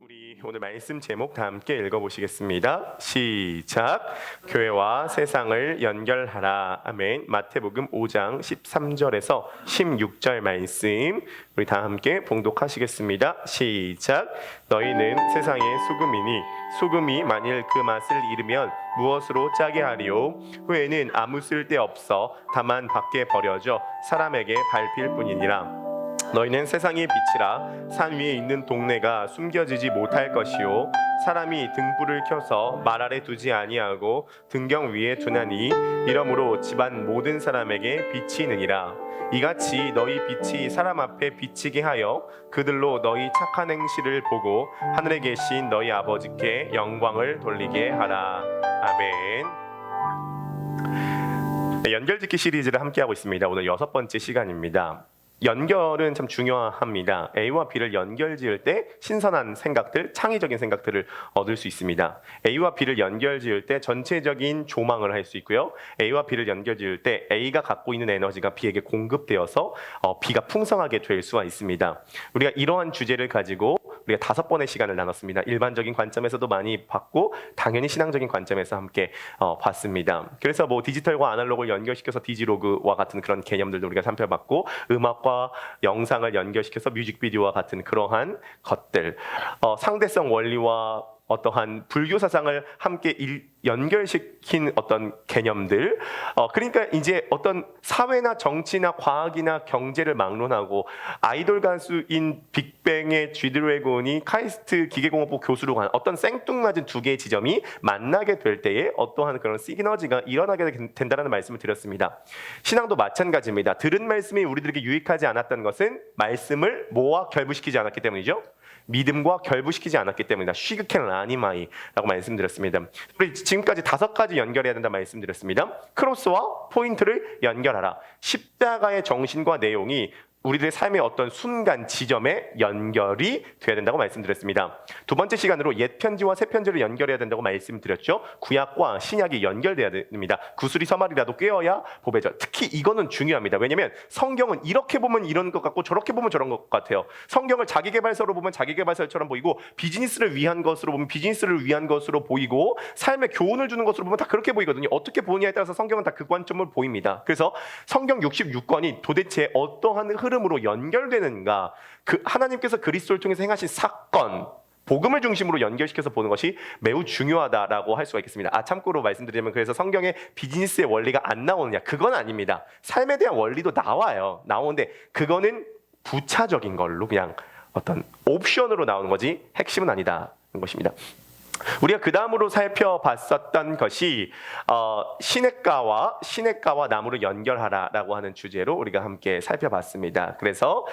우리 오늘 말씀 제목 다 함께 읽어보시겠습니다. 시작. 교회와 세상을 연결하라. 아멘. 마태복음 5장 13절에서 16절 말씀 우리 다 함께 봉독하시겠습니다. 시작. 너희는 세상의 소금이니 소금이 만일 그 맛을 잃으면 무엇으로 짜게 하리요? 후에는 아무 쓸데 없어 다만 밖에 버려져 사람에게 밟힐 뿐이니라. 너희는 세상의 빛이라. 산 위에 있는 동네가 숨겨지지 못할 것이요 사람이 등불을 켜서 말 아래 두지 아니하고 등경 위에 두나니 이러므로 집안 모든 사람에게 빛이 느니라. 이같이 너희 빛이 사람 앞에 비치게 하여 그들로 너희 착한 행실을 보고 하늘에 계신 너희 아버지께 영광을 돌리게 하라. 아멘. 연결짓기 시리즈를 함께하고 있습니다. 오늘 6번째 시간입니다. 연결은 참 중요합니다. A와 B를 연결지을 때 신선한 생각들, 창의적인 생각들을 얻을 수 있습니다. A와 B를 연결지을 때 전체적인 조망을 할 수 있고요. A와 B를 연결지을 때 A가 갖고 있는 에너지가 B에게 공급되어서 B가 풍성하게 될 수가 있습니다. 우리가 이러한 주제를 가지고 우리가 5번의 시간을 나눴습니다. 일반적인 관점에서도 많이 봤고 당연히 신앙적인 관점에서 함께 봤습니다. 그래서 뭐 디지털과 아날로그를 연결시켜서 디지로그와 같은 그런 개념들도 우리가 살펴봤고 음악과 영상을 연결시켜서 뮤직비디오와 같은 그러한 것들, 상대성 원리와 어떠한 불교 사상을 함께 연결시킨 어떤 개념들, 그러니까 이제 어떤 사회나 정치나 과학이나 경제를 막론하고 아이돌 가수인 빅뱅의 G드래곤이 카이스트 기계공업부 교수로 간 어떤 생뚱맞은 두 개의 지점이 만나게 될 때에 어떠한 그런 시너지가 일어나게 된다는 말씀을 드렸습니다. 신앙도 마찬가지입니다. 들은 말씀이 우리들에게 유익하지 않았던 것은 말씀을 뭐와 결부시키지 않았기 때문이죠. 믿음과 결부시키지 않았기 때문이다. 쉬그캔 라니마이라고 말씀드렸습니다. 우리 지금까지 5가지 연결해야 된다 말씀드렸습니다. 크로스와 포인트를 연결하라. 십자가의 정신과 내용이 우리들의 삶의 어떤 순간 지점에 연결이 돼야 된다고 말씀드렸습니다. 2번째 시간으로 옛 편지와 새 편지를 연결해야 된다고 말씀드렸죠. 구약과 신약이 연결돼야 됩니다. 구슬이 서말이라도 꿰어야 보배죠. 특히 이거는 중요합니다. 왜냐하면 성경은 이렇게 보면 이런 것 같고 저렇게 보면 저런 것 같아요. 성경을 자기계발서로 보면 자기계발서처럼 보이고 비즈니스를 위한 것으로 보면 비즈니스를 위한 것으로 보이고 삶의 교훈을 주는 것으로 보면 다 그렇게 보이거든요. 어떻게 보느냐에 따라서 성경은 다 그 관점을 보입니다. 그래서 성경 66권이 도대체 어떠한 흐름으로 연결되는가, 그 하나님께서 그리스도를 통해서 행하신 사건, 복음을 중심으로 연결시켜서 보는 것이 매우 중요하다라고 할 수가 있겠습니다. 참고로 말씀드리면 그래서 성경에 비즈니스의 원리가 안 나오느냐, 그건 아닙니다. 삶에 대한 원리도 나오는데 그거는 부차적인 걸로 그냥 어떤 옵션으로 나오는 거지 핵심은 아니다는 것입니다. 우리가 그 다음으로 살펴봤었던 것이 시냇가와 나무를 연결하라라고 하는 주제로 우리가 함께 살펴봤습니다. 그래서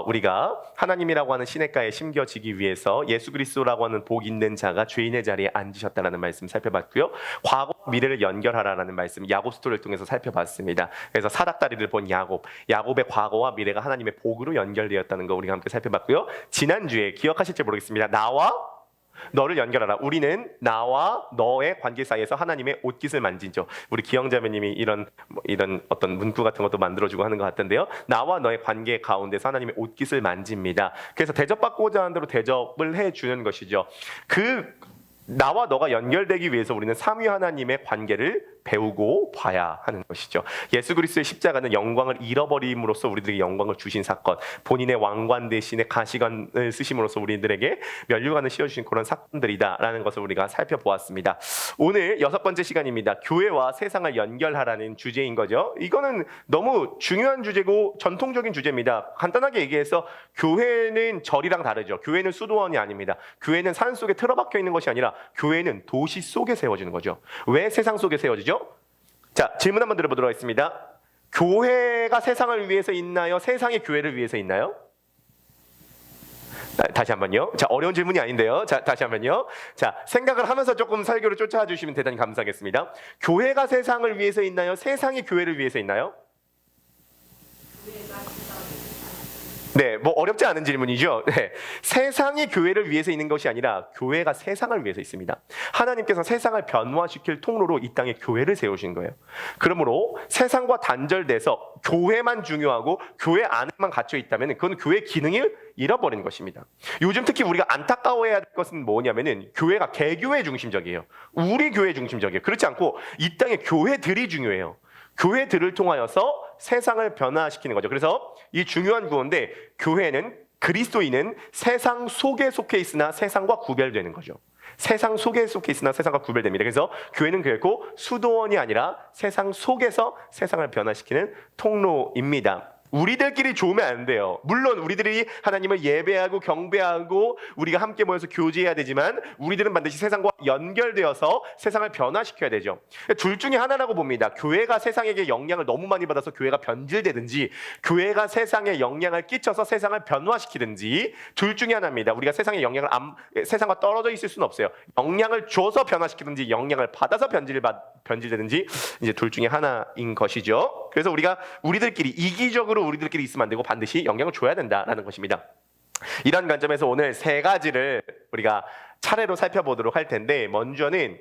우리가 하나님이라고 하는 시냇가에 심겨지기 위해서 예수 그리스도라고 하는 복 있는 자가 죄인의 자리에 앉으셨다라는 말씀 살펴봤고요. 과거와 미래를 연결하라라는 말씀 야곱 스토리를 통해서 살펴봤습니다. 그래서 사닥다리를 본 야곱의 과거와 미래가 하나님의 복으로 연결되었다는 거 우리가 함께 살펴봤고요. 지난주에 기억하실지 모르겠습니다. 나와 너를 연결하라. 우리는 나와 너의 관계 사이에서 하나님의 옷깃을 만지죠. 우리 기영자매님이 이런 어떤 문구 같은 것도 만들어주고 하는 것 같던데요. 나와 너의 관계 가운데서 하나님의 옷깃을 만집니다. 그래서 대접받고자 하는 대로 대접을 해주는 것이죠. 나와 너가 연결되기 위해서 우리는 삼위 하나님의 관계를 배우고 봐야 하는 것이죠. 예수 그리스도의 십자가는 영광을 잃어버림으로써 우리들에게 영광을 주신 사건, 본인의 왕관 대신에 가시관을 쓰심으로써 우리들에게 면류관을 씌워주신 그런 사건들이다라는 것을 우리가 살펴보았습니다. 오늘 6번째 시간입니다. 교회와 세상을 연결하라는 주제인 거죠. 이거는 너무 중요한 주제고 전통적인 주제입니다. 간단하게 얘기해서 교회는 절이랑 다르죠. 교회는 수도원이 아닙니다. 교회는 산 속에 틀어박혀 있는 것이 아니라 교회는 도시 속에 세워지는 거죠. 왜 세상 속에 세워지죠? 자, 질문 한번 드려보도록 하겠습니다. 교회가 세상을 위해서 있나요? 세상이 교회를 위해서 있나요? 다시 한번요. 자, 어려운 질문이 아닌데요. 자, 다시 한번요. 자, 생각을 하면서 조금 설교를 쫓아와 주시면 대단히 감사하겠습니다. 교회가 세상을 위해서 있나요? 세상이 교회를 위해서 있나요? 네, 뭐 어렵지 않은 질문이죠. 네, 세상이 교회를 위해서 있는 것이 아니라 교회가 세상을 위해서 있습니다. 하나님께서 세상을 변화시킬 통로로 이 땅에 교회를 세우신 거예요. 그러므로 세상과 단절돼서 교회만 중요하고 교회 안에만 갇혀 있다면 그건 교회의 기능을 잃어버린 것입니다. 요즘 특히 우리가 안타까워해야 될 것은 뭐냐면은 교회가 개교회 중심적이에요. 우리 교회 중심적이에요. 그렇지 않고 이 땅에 교회들이 중요해요. 교회들을 통하여서 세상을 변화시키는 거죠. 그래서 이 중요한 구호인데, 교회는 그리스도인은 세상 속에 속해 있으나 세상과 구별되는 거죠. 세상 속에 속해 있으나 세상과 구별됩니다. 그래서 교회는 결코 수도원이 아니라 세상 속에서 세상을 변화시키는 통로입니다. 우리들끼리 좋으면 안 돼요. 물론 우리들이 하나님을 예배하고 경배하고 우리가 함께 모여서 교제해야 되지만 우리들은 반드시 세상과 연결되어서 세상을 변화시켜야 되죠. 둘 중에 하나라고 봅니다. 교회가 세상에게 영향을 너무 많이 받아서 교회가 변질되든지, 교회가 세상에 영향을 끼쳐서 세상을 변화시키든지, 둘 중에 하나입니다. 우리가 세상의 영향을 세상과 떨어져 있을 수는 없어요. 영향을 줘서 변화시키든지 영향을 받아서 변질되든지, 이제 둘 중에 하나인 것이죠. 그래서 우리들끼리 이기적으로 우리들끼리 있으면 안 되고 반드시 영향을 줘야 된다라는 것입니다. 이런 관점에서 오늘 세 가지를 우리가 차례로 살펴보도록 할 텐데, 먼저는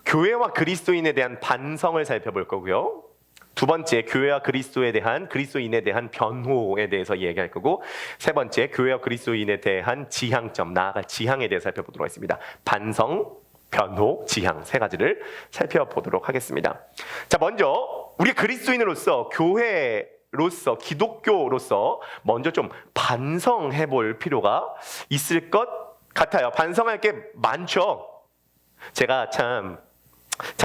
교회와 그리스도인에 대한 반성을 살펴볼 거고요. 두 번째, 교회와 그리스도인에 대한 변호에 대해서 얘기할 거고, 세 번째, 교회와 그리스도인에 대한 지향점, 나아갈 지향에 대해서 살펴보도록 하겠습니다. 반성, 변호, 지향 세 가지를 살펴보도록 하겠습니다. 자, 먼저 우리 그리스도인으로서, 교회로서, 기독교로서 먼저 좀 반성해 볼 필요가 있을 것 같아요. 반성할 게 많죠. 제가 참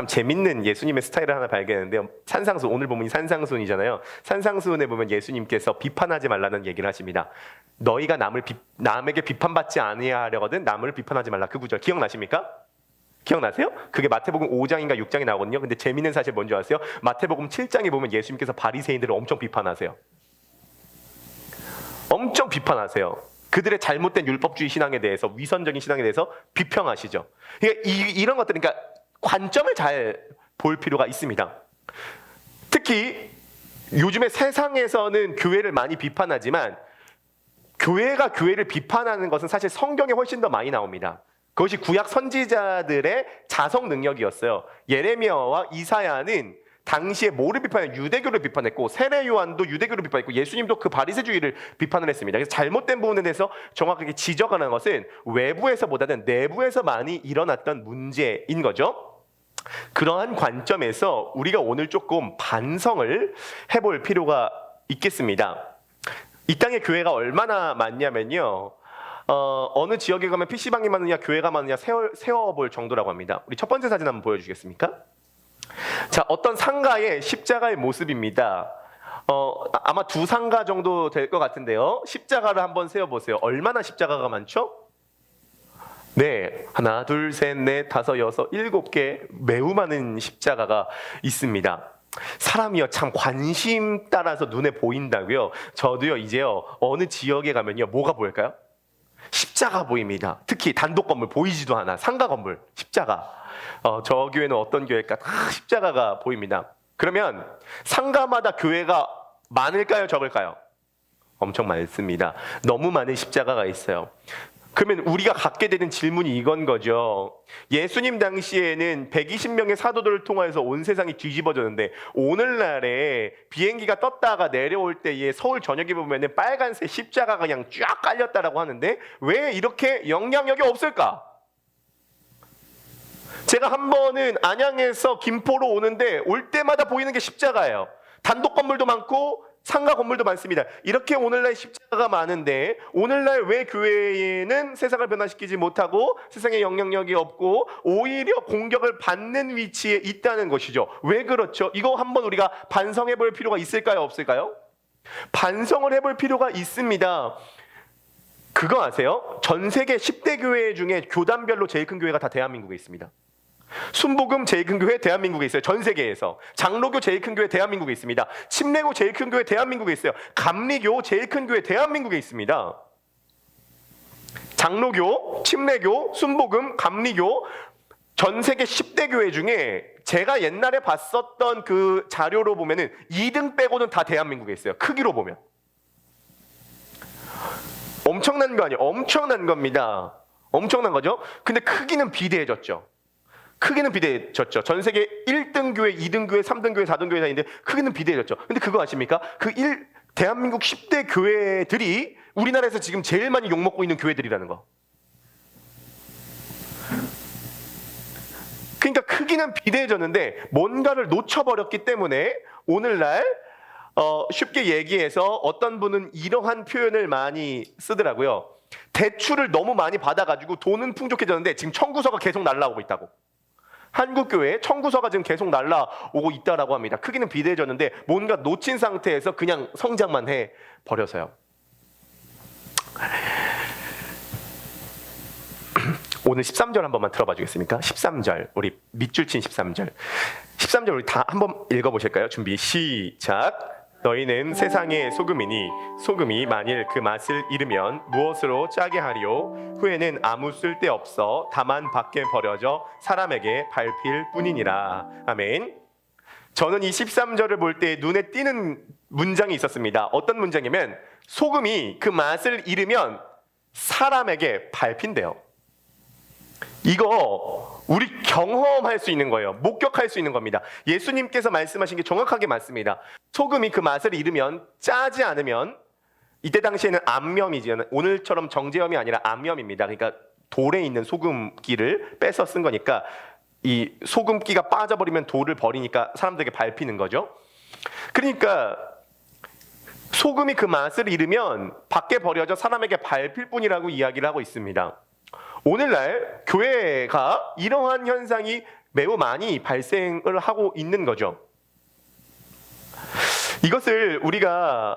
재밌는 예수님의 스타일을 하나 발견했는데요. 산상수, 오늘 본문이 산상수훈이잖아요. 산상수훈에 보면 예수님께서 비판하지 말라는 얘기를 하십니다. 너희가 남에게 비판받지 아니하려거든 남을 비판하지 말라. 그 구절 기억나십니까? 기억나세요? 그게 마태복음 5장인가 6장에 나오거든요. 근데 재밌는 사실 뭔지 아세요? 마태복음 7장에 보면 예수님께서 바리새인들을 엄청 비판하세요. 엄청 비판하세요. 그들의 잘못된 율법주의 신앙에 대해서, 위선적인 신앙에 대해서 비평하시죠. 그러니까 이런 것들, 그러니까 관점을 잘 볼 필요가 있습니다. 특히 요즘에 세상에서는 교회를 많이 비판하지만 교회가 교회를 비판하는 것은 사실 성경에 훨씬 더 많이 나옵니다. 그것이 구약 선지자들의 자성 능력이었어요. 예레미야와 이사야는 당시에 뭐를 비판했냐면 유대교를 비판했고, 세례 요한도 유대교를 비판했고, 예수님도 그 바리새주의를 비판을 했습니다. 그래서 잘못된 부분에 대해서 정확하게 지적하는 것은 외부에서보다는 내부에서 많이 일어났던 문제인 거죠. 그러한 관점에서 우리가 오늘 조금 반성을 해볼 필요가 있겠습니다. 이 땅에 교회가 얼마나 많냐면요, 어느 지역에 가면 PC방이 많으냐 교회가 많으냐 세워볼 정도라고 합니다. 우리 첫 번째 사진 한번 보여주시겠습니까? 자, 어떤 상가의 십자가의 모습입니다. 아마 두 상가 정도 될 것 같은데요. 십자가를 한번 세워보세요. 얼마나 십자가가 많죠? 네, 하나, 둘, 셋, 넷, 다섯, 여섯, 7개 매우 많은 십자가가 있습니다. 사람이요, 참 관심 따라서 눈에 보인다고요. 저도요, 이제요, 어느 지역에 가면요, 뭐가 보일까요? 십자가 보입니다. 특히 단독 건물 보이지도 않아. 상가 건물, 십자가. 저 교회는 어떤 교회일까? 십자가가 보입니다. 그러면 상가마다 교회가 많을까요? 적을까요? 엄청 많습니다. 너무 많은 십자가가 있어요. 그러면 우리가 갖게 되는 질문이 이건 거죠. 예수님 당시에는 120명의 사도들을 통해서 온 세상이 뒤집어졌는데, 오늘날에 비행기가 떴다가 내려올 때에 서울 전역에 보면 빨간색 십자가가 그냥 쫙 깔렸다라고 하는데 왜 이렇게 영향력이 없을까? 제가 한 번은 안양에서 김포로 오는데 올 때마다 보이는 게 십자가예요. 단독 건물도 많고 상가 건물도 많습니다. 이렇게 오늘날 십자가가 많은데 오늘날 왜 교회에는 세상을 변화시키지 못하고 세상에 영향력이 없고 오히려 공격을 받는 위치에 있다는 것이죠. 왜 그렇죠? 이거 한번 우리가 반성해 볼 필요가 있을까요? 없을까요? 반성을 해볼 필요가 있습니다. 그거 아세요? 전 세계 10대 교회 중에 교단별로 제일 큰 교회가 다 대한민국에 있습니다. 순복음 제일 큰 교회 대한민국에 있어요. 전 세계에서. 장로교 제일 큰 교회 대한민국에 있습니다. 침례교 제일 큰 교회 대한민국에 있어요. 감리교 제일 큰 교회 대한민국에 있습니다. 장로교, 침례교, 순복음, 감리교, 전 세계 10대 교회 중에 제가 옛날에 봤었던 그 자료로 보면은 2등 빼고는 다 대한민국에 있어요. 크기로 보면. 엄청난 거 아니에요? 엄청난 겁니다. 엄청난 거죠? 근데 크기는 비대해졌죠. 크기는 비대해졌죠. 전 세계 1등 교회, 2등 교회, 3등 교회, 4등 교회 다 있는데 크기는 비대해졌죠. 근데 그거 아십니까? 대한민국 10대 교회들이 우리나라에서 지금 제일 많이 욕먹고 있는 교회들이라는 거. 그러니까 크기는 비대해졌는데 뭔가를 놓쳐버렸기 때문에 오늘날 쉽게 얘기해서 어떤 분은 이러한 표현을 많이 쓰더라고요. 대출을 너무 많이 받아가지고 돈은 풍족해졌는데 지금 청구서가 계속 날라오고 있다고. 한국교회에 청구서가 지금 계속 날라오고 있다라고 합니다. 크기는 비대해졌는데 뭔가 놓친 상태에서 그냥 성장만 해버려서요. 오늘 13절 한 번만 들어봐 주겠습니까? 13절, 우리 밑줄 친 13절. 13절 우리 다 한번 읽어보실까요? 준비, 시작. 너희는 세상의 소금이니 소금이 만일 그 맛을 잃으면 무엇으로 짜게 하리요? 후에는 아무 쓸데없어 다만 밖에 버려져 사람에게 밟힐 뿐이니라. 아멘. 저는 이 13절을 볼 때 눈에 띄는 문장이 있었습니다. 어떤 문장이면 소금이 그 맛을 잃으면 사람에게 밟힌대요. 이거 우리 경험할 수 있는 거예요. 목격할 수 있는 겁니다. 예수님께서 말씀하신 게 정확하게 맞습니다. 소금이 그 맛을 잃으면, 짜지 않으면, 이때 당시에는 암염이지, 오늘처럼 정제염이 아니라 암염입니다. 그러니까 돌에 있는 소금기를 빼서 쓴 거니까 이 소금기가 빠져버리면 돌을 버리니까 사람들에게 밟히는 거죠. 그러니까 소금이 그 맛을 잃으면 밖에 버려져 사람에게 밟힐 뿐이라고 이야기를 하고 있습니다. 오늘날 교회가 이러한 현상이 매우 많이 발생을 하고 있는 거죠. 이것을 우리가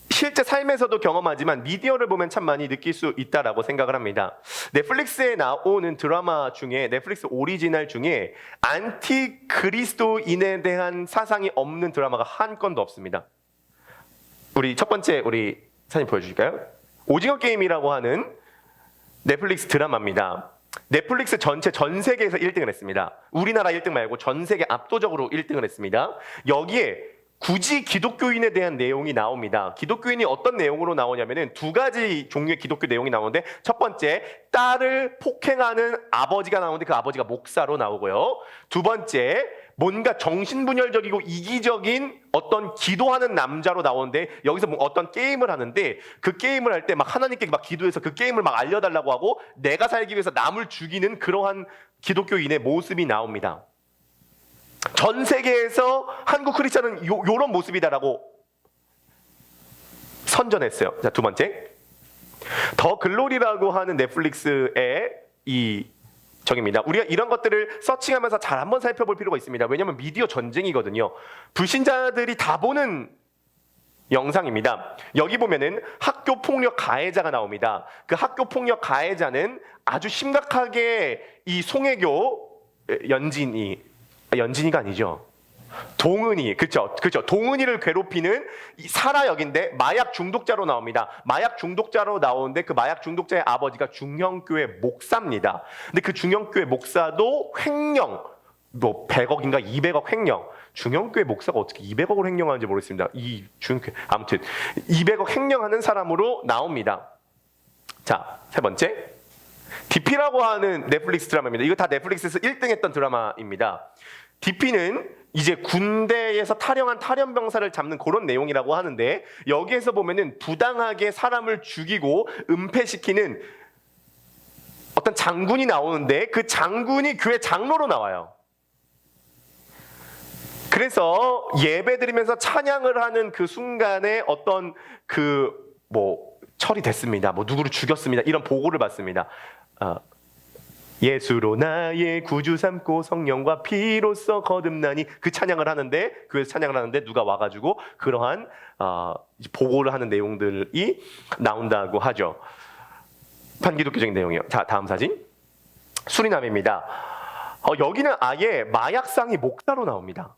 실제 삶에서도 경험하지만 미디어를 보면 참 많이 느낄 수 있다라고 생각을 합니다. 넷플릭스에 나오는 드라마 중에, 넷플릭스 오리지널 중에 안티 그리스도인에 대한 사상이 없는 드라마가 한 건도 없습니다. 우리 첫 번째 우리 사진 보여주실까요? 오징어 게임이라고 하는 넷플릭스 드라마입니다. 넷플릭스 전체 전 세계에서 1등을 했습니다. 우리나라 1등 말고 전 세계 압도적으로 1등을 했습니다. 여기에 굳이 기독교인에 대한 내용이 나옵니다. 기독교인이 어떤 내용으로 나오냐면은 두 가지 종류의 기독교 내용이 나오는데, 첫 번째 딸을 폭행하는 아버지가 나오는데 그 아버지가 목사로 나오고요. 두 번째 뭔가 정신분열적이고 이기적인 어떤 기도하는 남자로 나오는데 여기서 뭐 어떤 게임을 하는데 그 게임을 할 때 막 하나님께 막 기도해서 그 게임을 막 알려달라고 하고 내가 살기 위해서 남을 죽이는 그러한 기독교인의 모습이 나옵니다. 전 세계에서 한국 크리스찬은 요런 모습이다라고 선전했어요. 자, 두 번째, 더 글로리라고 하는 넷플릭스의 이 적입니다. 우리가 이런 것들을 서칭하면서 잘 한번 살펴볼 필요가 있습니다. 왜냐하면 미디어 전쟁이거든요. 불신자들이 다 보는 영상입니다. 여기 보면은 학교 폭력 가해자가 나옵니다. 그 학교 폭력 가해자는 아주 심각하게 이 송혜교 연진이가 아니죠. 동은이, 그쵸. 동은이를 괴롭히는 이 사라 역인데 마약 중독자로 나옵니다. 마약 중독자로 나오는데 그 마약 중독자의 아버지가 중형교회 목사입니다. 근데 그 중형교회 목사도 횡령, 뭐 100억인가 200억 횡령. 중형교회 목사가 어떻게 200억을 횡령하는지 모르겠습니다. 아무튼 200억 횡령하는 사람으로 나옵니다. 자, 세 번째, DP라고 하는 넷플릭스 드라마입니다. 이거 다 넷플릭스에서 1등 했던 드라마입니다. DP는 이제 군대에서 탈영한 탈영병사를 잡는 그런 내용이라고 하는데, 여기에서 보면은 부당하게 사람을 죽이고 은폐시키는 어떤 장군이 나오는데 그 장군이 교회 장로로 나와요. 그래서 예배 드리면서 찬양을 하는 그 순간에 어떤 처리 됐습니다. 누구를 죽였습니다. 이런 보고를 받습니다. 예수로 나의 구주 삼고 성령과 피로써 거듭나니, 그 찬양을 하는데, 교회에서 찬양을 하는데 누가 와가지고 그러한 보고를 하는 내용들이 나온다고 하죠. 반기독교적인 내용이요. 자, 다음 사진. 수리남입니다. 여기는 아예 마약상이 목사로 나옵니다.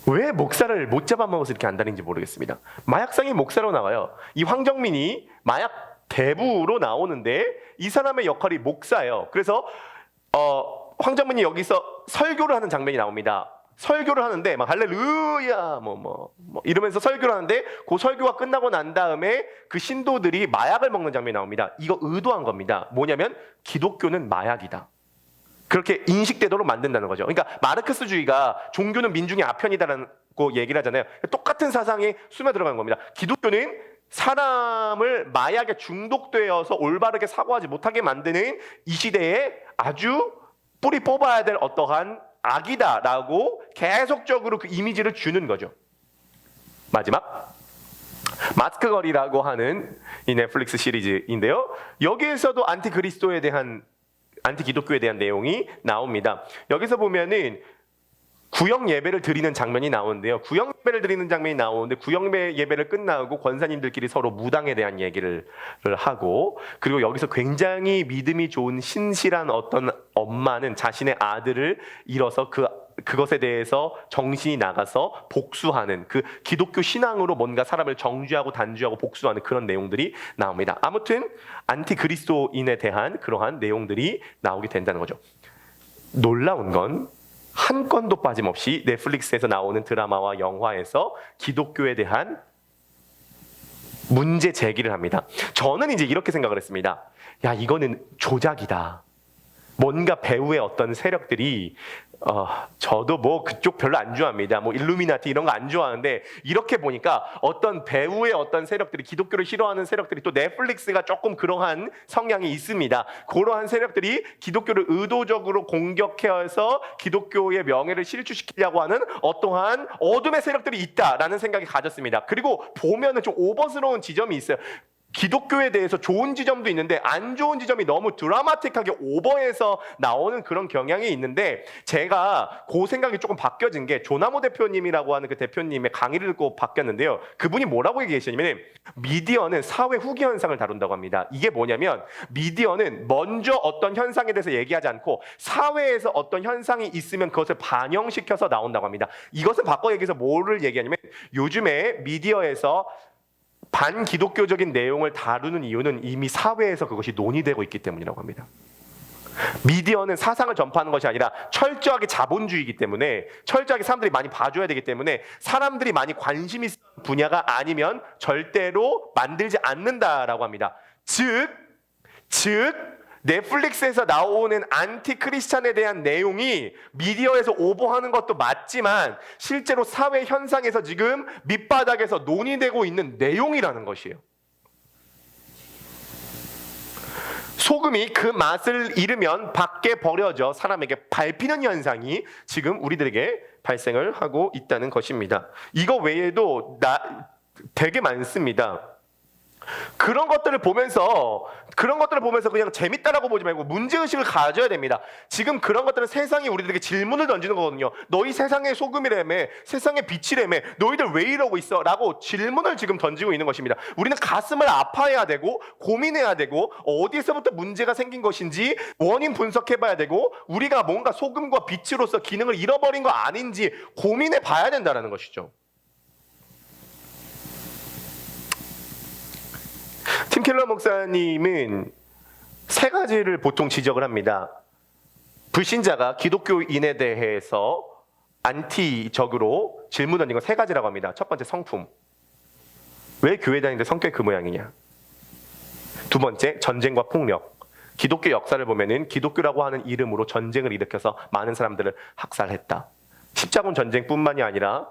왜 목사를 못 잡아먹어서 이렇게 안다는지 모르겠습니다. 마약상이 목사로 나와요. 이 황정민이 마약 대부로 나오는데 이 사람의 역할이 목사예요. 그래서 황정민이 여기서 설교를 하는 장면이 나옵니다. 설교를 하는데 막 할렐루야 뭐 이러면서 설교를 하는데 그 설교가 끝나고 난 다음에 그 신도들이 마약을 먹는 장면이 나옵니다. 이거 의도한 겁니다. 뭐냐면 기독교는 마약이다. 그렇게 인식되도록 만든다는 거죠. 그러니까 마르크스주의가 종교는 민중의 아편이다라고 얘기를 하잖아요. 똑같은 사상이 스며 들어가는 겁니다. 기독교는 사람을 마약에 중독되어서 올바르게 사고하지 못하게 만드는 이 시대에 아주 뿌리 뽑아야 될 어떠한 악이다라고 계속적으로 그 이미지를 주는 거죠. 마지막 마스크걸이라고 하는 이 넷플릭스 시리즈인데요. 여기에서도 안티그리스도에 대한 안티기독교에 대한 내용이 나옵니다. 여기서 보면은 구역 예배를 드리는 장면이 나오는데요. 구역 예배를 드리는 장면이 나오는데 구역 예배를 끝나고 권사님들끼리 서로 무당에 대한 얘기를 하고, 그리고 여기서 굉장히 믿음이 좋은 신실한 어떤 엄마는 자신의 아들을 잃어서 그것에 대해서 정신이 나가서 복수하는, 그 기독교 신앙으로 뭔가 사람을 정죄하고 단죄하고 복수하는 그런 내용들이 나옵니다. 아무튼 안티그리스도인에 대한 그러한 내용들이 나오게 된다는 거죠. 놀라운 건 한 건도 빠짐없이 넷플릭스에서 나오는 드라마와 영화에서 기독교에 대한 문제 제기를 합니다. 저는 이제 이렇게 생각을 했습니다. 야, 이거는 조작이다. 뭔가 배우의 어떤 세력들이 저도 뭐 그쪽 별로 안 좋아합니다. 뭐 일루미나티 이런 거 안 좋아하는데, 이렇게 보니까 어떤 배우의 어떤 세력들이, 기독교를 싫어하는 세력들이, 또 넷플릭스가 조금 그러한 성향이 있습니다. 그러한 세력들이 기독교를 의도적으로 공격해서 기독교의 명예를 실추시키려고 하는 어떠한 어둠의 세력들이 있다라는 생각이 가졌습니다. 그리고 보면은 좀 오버스러운 지점이 있어요. 기독교에 대해서 좋은 지점도 있는데 안 좋은 지점이 너무 드라마틱하게 오버해서 나오는 그런 경향이 있는데, 제가 그 생각이 조금 바뀌어진 게 조나모 대표님이라고 하는 그 대표님의 강의를 듣고 바뀌었는데요. 그분이 뭐라고 얘기하시냐면, 미디어는 사회 후기 현상을 다룬다고 합니다. 이게 뭐냐면, 미디어는 먼저 어떤 현상에 대해서 얘기하지 않고 사회에서 어떤 현상이 있으면 그것을 반영시켜서 나온다고 합니다. 이것을 바꿔 얘기해서 뭐를 얘기하냐면, 요즘에 미디어에서 반기독교적인 내용을 다루는 이유는 이미 사회에서 그것이 논의되고 있기 때문이라고 합니다. 미디어는 사상을 전파하는 것이 아니라 철저하게 자본주의이기 때문에, 철저하게 사람들이 많이 봐줘야 되기 때문에, 사람들이 많이 관심 있는 분야가 아니면 절대로 만들지 않는다라고 합니다. 즉 넷플릭스에서 나오는 안티크리스찬에 대한 내용이 미디어에서 오버하는 것도 맞지만 실제로 사회 현상에서 지금 밑바닥에서 논의되고 있는 내용이라는 것이에요. 소금이 그 맛을 잃으면 밖에 버려져 사람에게 밟히는 현상이 지금 우리들에게 발생을 하고 있다는 것입니다. 이거 외에도 되게 많습니다. 그런 것들을 보면서 그냥 재밌다라고 보지 말고 문제의식을 가져야 됩니다. 지금 그런 것들은 세상이 우리들에게 질문을 던지는 거거든요. 너희 세상의 소금이라며, 세상의 빛이라며, 너희들 왜 이러고 있어? 라고 질문을 지금 던지고 있는 것입니다. 우리는 가슴을 아파해야 되고 고민해야 되고, 어디서부터 문제가 생긴 것인지 원인 분석해봐야 되고, 우리가 뭔가 소금과 빛으로서 기능을 잃어버린 거 아닌지 고민해 봐야 된다는 것이죠. 팀 켈러 목사님은 세 가지를 보통 지적을 합니다. 불신자가 기독교인에 대해서 안티적으로 질문 던진 건 세 가지라고 합니다. 첫 번째, 성품. 왜 교회 다니는데 성격이 그 모양이냐? 두 번째, 전쟁과 폭력. 기독교 역사를 보면은 기독교라고 하는 이름으로 전쟁을 일으켜서 많은 사람들을 학살했다. 십자군 전쟁뿐만이 아니라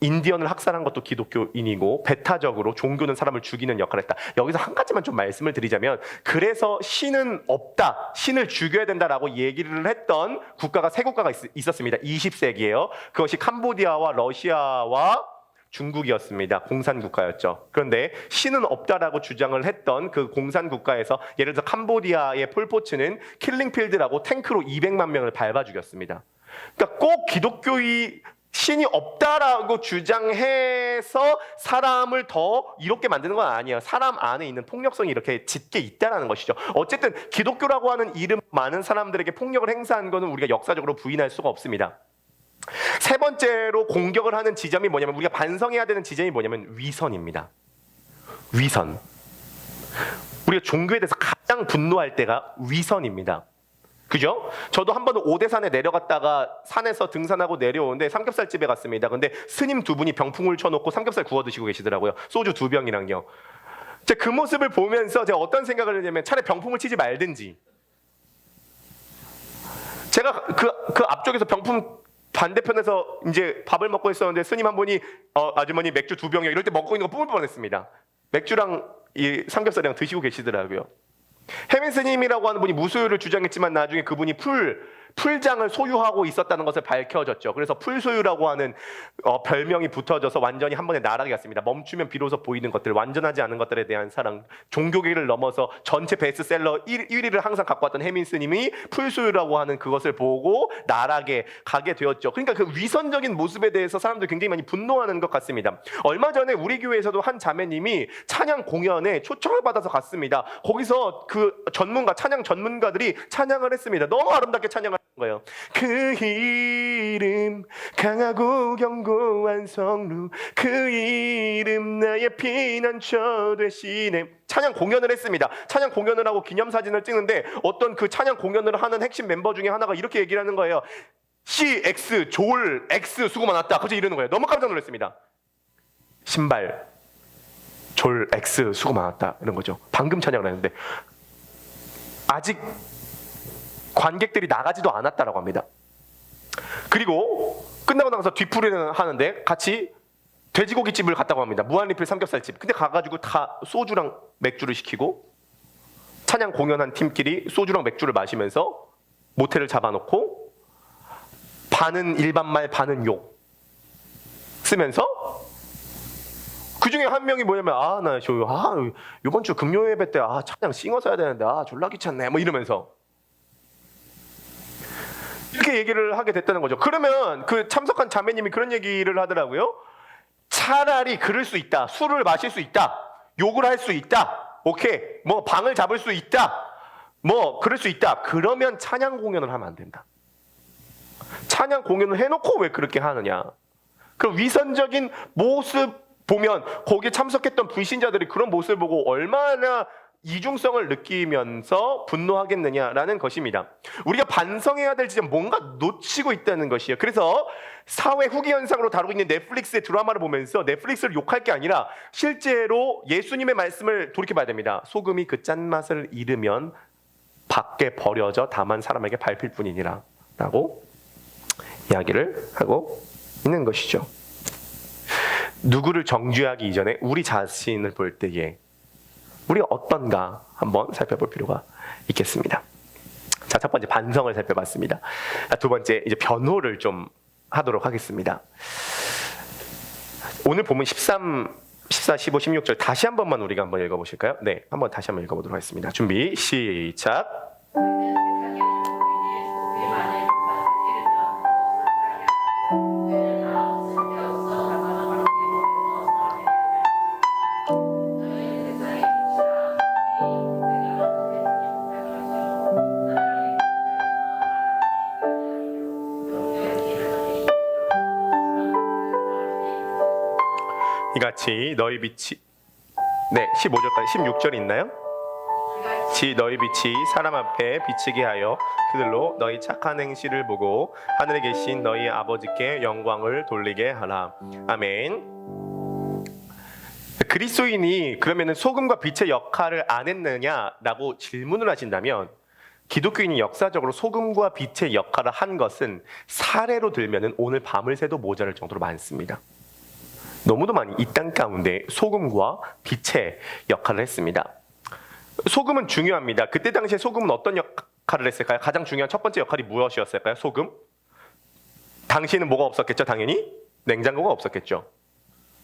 인디언을 학살한 것도 기독교인이고, 배타적으로 종교는 사람을 죽이는 역할을 했다. 여기서 한 가지만 좀 말씀을 드리자면, 그래서 신은 없다, 신을 죽여야 된다라고 얘기를 했던 국가가 세 국가가 있었습니다. 20세기에요. 그것이 캄보디아와 러시아와 중국이었습니다. 공산국가였죠. 그런데 신은 없다라고 주장을 했던 그 공산국가에서, 예를 들어 캄보디아의 폴포츠는 킬링필드라고 탱크로 200만 명을 밟아 죽였습니다. 그러니까 꼭 기독교의 신이 없다라고 주장해서 사람을 더 이롭게 만드는 건 아니에요. 사람 안에 있는 폭력성이 이렇게 짙게 있다라는 것이죠. 어쨌든 기독교라고 하는 이름 많은 사람들에게 폭력을 행사한 것은 우리가 역사적으로 부인할 수가 없습니다. 세 번째로 공격을 하는 지점이 뭐냐면, 우리가 반성해야 되는 지점이 뭐냐면 위선입니다. 위선. 우리가 종교에 대해서 가장 분노할 때가 위선입니다. 그죠? 저도 한 번은 오대산에 내려갔다가 산에서 등산하고 내려오는데 삼겹살집에 갔습니다. 근데 스님 두 분이 병풍을 쳐놓고 삼겹살 구워 드시고 계시더라고요. 소주 2병이랑요. 제가 그 모습을 보면서 제가 어떤 생각을 했냐면 차라리 병풍을 치지 말든지, 제가 그 앞쪽에서 병풍 반대편에서 이제 밥을 먹고 있었는데 스님 한 분이 아주머니 맥주 2병이요 이럴 때 먹고 있는 거 뿜을 뻔했습니다. 맥주랑 이 삼겹살이랑 드시고 계시더라고요. 해민 스님이라고 하는 분이 무소유를 주장했지만 나중에 그분이 풀장을 소유하고 있었다는 것을 밝혀졌죠. 그래서 풀소유라고 하는 별명이 붙어져서 완전히 한 번에 나락에 갔습니다. 멈추면 비로소 보이는 것들, 완전하지 않은 것들에 대한 사랑, 종교계를 넘어서 전체 베스트셀러 1위를 항상 갖고 왔던 해민 스님이 풀소유라고 하는 그것을 보고 나락에 가게 되었죠. 그러니까 그 위선적인 모습에 대해서 사람들이 굉장히 많이 분노하는 것 같습니다. 얼마 전에 우리 교회에서도 한 자매님이 찬양 공연에 초청을 받아서 갔습니다. 거기서 그 찬양 전문가들이 찬양을 했습니다. 너무 아름답게 찬양을 한 거예요. 그 이름 강하고 견고한 성루, 그 이름 나의 피난처 되시네. 찬양 공연을 했습니다. 찬양 공연을 하고 기념사진을 찍는데 어떤 그 찬양 공연을 하는 핵심 멤버 중에 하나가 이렇게 얘기를 하는 거예요. CX 졸 X 수고 많았다. 갑자기 이러는 거예요. 너무 깜짝 놀랐습니다. 신발 졸 X 수고 많았다 이런 거죠. 방금 찬양을 했는데 아직 관객들이 나가지도 않았다라고 합니다. 그리고 끝나고 나서 뒤풀이를 하는데 같이 돼지고기집을 갔다고 합니다. 무한리필 삼겹살집. 근데 가가지고 다 소주랑 맥주를 시키고 찬양 공연한 팀끼리 소주랑 맥주를 마시면서 모텔을 잡아놓고 반은 일반말 반은 욕 쓰면서 그 중에 한 명이 뭐냐면 이번 주 금요 예배 때 찬양 싱어 써야 되는데 졸라 귀찮네 뭐 이러면서 이렇게 얘기를 하게 됐다는 거죠. 그러면 그 참석한 자매님이 그런 얘기를 하더라고요. 차라리 그럴 수 있다. 술을 마실 수 있다. 욕을 할 수 있다. 오케이. 뭐 방을 잡을 수 있다. 뭐 그럴 수 있다. 그러면 찬양 공연을 하면 안 된다. 찬양 공연을 해놓고 왜 그렇게 하느냐. 그 위선적인 모습 보면 거기에 참석했던 불신자들이 그런 모습을 보고 얼마나 이중성을 느끼면서 분노하겠느냐라는 것입니다. 우리가 반성해야 될 지점 뭔가 놓치고 있다는 것이에요. 그래서 사회 후기 현상으로 다루고 있는 넷플릭스의 드라마를 보면서 넷플릭스를 욕할 게 아니라 실제로 예수님의 말씀을 돌이켜봐야 됩니다. 소금이 그 짠맛을 잃으면 밖에 버려져 다만 사람에게 밟힐 뿐이니라 라고 이야기를 하고 있는 것이죠. 누구를 정죄하기 이전에 우리 자신을 볼 때에 우리가 어떤가 한번 살펴볼 필요가 있겠습니다. 자, 첫 번째 반성을 살펴봤습니다. 두 번째 이제 변호를 좀 하도록 하겠습니다. 오늘 보면 13, 14, 15, 16절 다시 한 번만 우리가 한번 읽어보실까요? 네, 한번 다시 한번 읽어보도록 하겠습니다. 준비, 시작. 이같이 너희 빛이 15절까지 16절 있나요? 지 너희 빛이 사람 앞에 비치게 하여 그들로 너희 착한 행실을 보고 하늘에 계신 너희 아버지께 영광을 돌리게 하라. 아멘. 그리스도인이 그러면은 소금과 빛의 역할을 안 했느냐라고 질문을 하신다면 기독교인이 역사적으로 소금과 빛의 역할을 한 것은 사례로 들면은 오늘 밤을 새도 모자랄 정도로 많습니다. 너무도 많이 이 땅 가운데 소금과 빛의 역할을 했습니다. 소금은 중요합니다. 그때 당시에 소금은 어떤 역할을 했을까요? 가장 중요한 첫 번째 역할이 무엇이었을까요? 소금? 당시에는 뭐가 없었겠죠? 당연히 냉장고가 없었겠죠.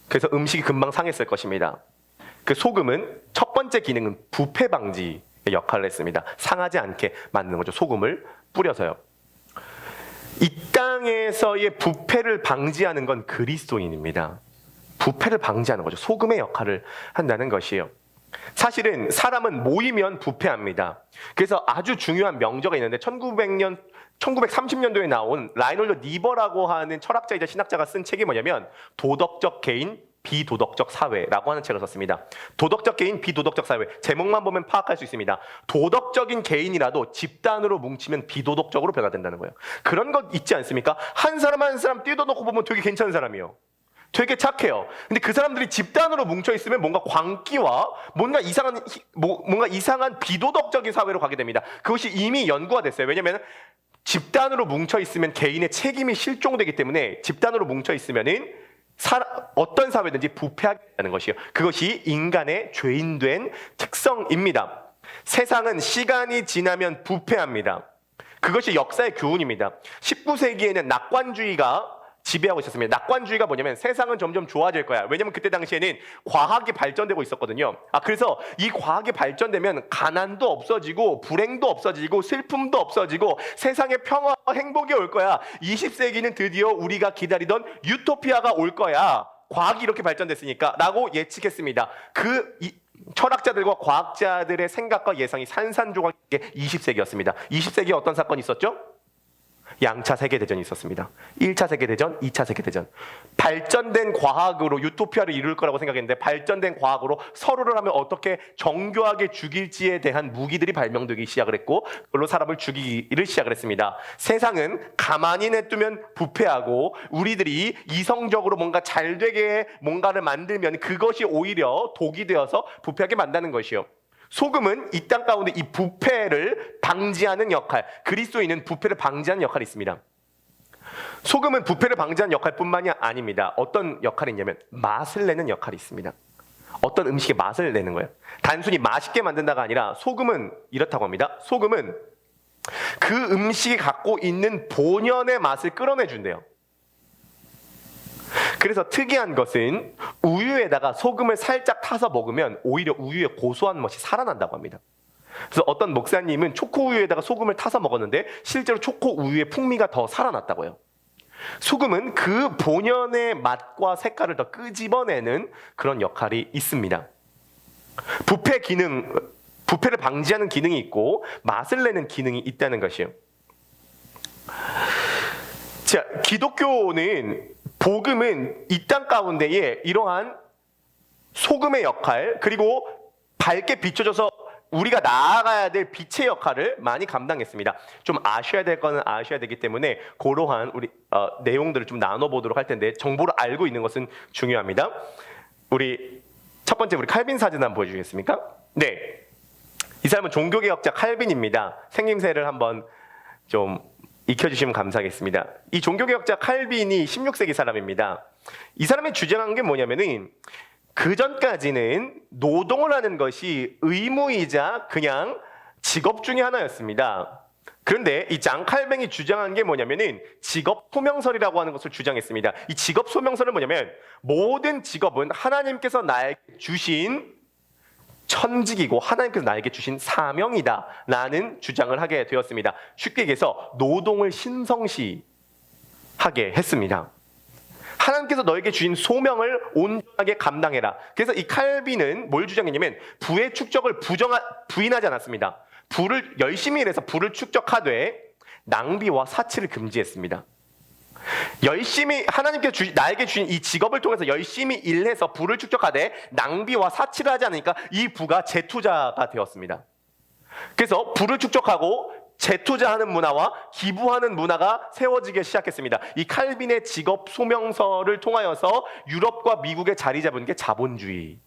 그래서 음식이 금방 상했을 것입니다. 그 소금은 첫 번째 기능은 부패 방지의 역할을 했습니다. 상하지 않게 만드는 거죠. 소금을 뿌려서요. 이 땅에서의 부패를 방지하는 건 그리스도인입니다. 부패를 방지하는 거죠. 소금의 역할을 한다는 것이에요. 사실은 사람은 모이면 부패합니다. 그래서 아주 중요한 명저가 있는데 1930년도에 나온 라이놀드 니버라고 하는 철학자이자 신학자가 쓴 책이 뭐냐면 도덕적 개인 비도덕적 사회라고 하는 책을 썼습니다. 도덕적 개인, 비도덕적 사회. 제목만 보면 파악할 수 있습니다. 도덕적인 개인이라도 집단으로 뭉치면 비도덕적으로 변화된다는 거예요. 그런 것 있지 않습니까? 한 사람 한 사람 뜯어놓고 보면 되게 괜찮은 사람이에요. 되게 착해요. 근데 그 사람들이 집단으로 뭉쳐 있으면 뭔가 광기와 뭔가 이상한 비도덕적인 사회로 가게 됩니다. 그것이 이미 연구가 됐어요. 왜냐하면 집단으로 뭉쳐 있으면 개인의 책임이 실종되기 때문에 집단으로 뭉쳐 있으면은 어떤 사회든지 부패하게 되는 것이요. 그것이 인간의 죄인된 특성입니다. 세상은 시간이 지나면 부패합니다. 그것이 역사의 교훈입니다. 19세기에는 낙관주의가 지배하고 있었습니다. 낙관주의가 뭐냐면 세상은 점점 좋아질 거야. 왜냐면 그때 당시에는 과학이 발전되고 있었거든요. 그래서 이 과학이 발전되면 가난도 없어지고 불행도 없어지고 슬픔도 없어지고 세상에 평화와 행복이 올 거야. 20세기는 드디어 우리가 기다리던 유토피아가 올 거야. 과학이 이렇게 발전됐으니까 라고 예측했습니다. 철학자들과 과학자들의 생각과 예상이 산산조각의 20세기였습니다. 20세기에 어떤 사건이 있었죠? 양차 세계대전이 있었습니다. 1차 세계대전, 2차 세계대전. 발전된 과학으로 유토피아를 이룰 거라고 생각했는데 발전된 과학으로 서로를 하면 어떻게 정교하게 죽일지에 대한 무기들이 발명되기 시작을 했고 그걸로 사람을 죽이기를 시작을 했습니다. 세상은 가만히 냅두면 부패하고 우리들이 이성적으로 뭔가 잘 되게 뭔가를 만들면 그것이 오히려 독이 되어서 부패하게 만드는 것이요. 소금은 이 땅 가운데 이 부패를 방지하는 역할, 그리스도인은 부패를 방지하는 역할이 있습니다. 소금은 부패를 방지하는 역할뿐만이 아닙니다. 어떤 역할이 있냐면 맛을 내는 역할이 있습니다. 어떤 음식의 맛을 내는 거예요. 단순히 맛있게 만든다가 아니라 소금은 이렇다고 합니다. 소금은 그 음식이 갖고 있는 본연의 맛을 끌어내준대요. 그래서 특이한 것은 우유에다가 소금을 살짝 타서 먹으면 오히려 우유의 고소한 맛이 살아난다고 합니다. 그래서 어떤 목사님은 초코우유에다가 소금을 타서 먹었는데 실제로 초코우유의 풍미가 더 살아났다고요. 소금은 그 본연의 맛과 색깔을 더 끄집어내는 그런 역할이 있습니다. 부패를 방지하는 기능이 있고 맛을 내는 기능이 있다는 것이에요. 자, 기독교는 복음은 이 땅 가운데에 이러한 소금의 역할 그리고 밝게 비춰져서 우리가 나아가야 될 빛의 역할을 많이 감당했습니다. 좀 아셔야 될 거는 아셔야 되기 때문에 그러한 우리 내용들을 좀 나눠보도록 할 텐데 정보를 알고 있는 것은 중요합니다. 첫 번째 우리 칼빈 사진 한번 보여주시겠습니까? 네, 이 사람은 종교개혁자 칼빈입니다. 생김새를 한번 좀 익혀주시면 감사하겠습니다. 이 종교개혁자 칼빈이 16세기 사람입니다. 이 사람이 주장한 게 뭐냐면은 그 전까지는 노동을 하는 것이 의무이자 그냥 직업 중에 하나였습니다. 그런데 이 장 칼뱅이 주장한 게 뭐냐면은 직업 소명설이라고 하는 것을 주장했습니다. 이 직업 소명설은 뭐냐면 모든 직업은 하나님께서 나에게 주신 천직이고 하나님께서 나에게 주신 사명이다 라는 주장을 하게 되었습니다. 쉽게 얘기해서 노동을 신성시하게 했습니다. 하나님께서 너에게 주신 소명을 온전하게 감당해라. 그래서 이 칼빈은 뭘 주장했냐면 부의 축적을 부인하지 않았습니다. 부를 열심히 일해서 부를 축적하되 낭비와 사치를 금지했습니다. 열심히 하나님께서 나에게 주신 이 직업을 통해서 열심히 일해서 부를 축적하되 낭비와 사치를 하지 않으니까 이 부가 재투자가 되었습니다. 그래서 부를 축적하고 재투자하는 문화와 기부하는 문화가 세워지기 시작했습니다. 이 칼빈의 직업 소명서를 통하여서 유럽과 미국에 자리 잡은 게 자본주의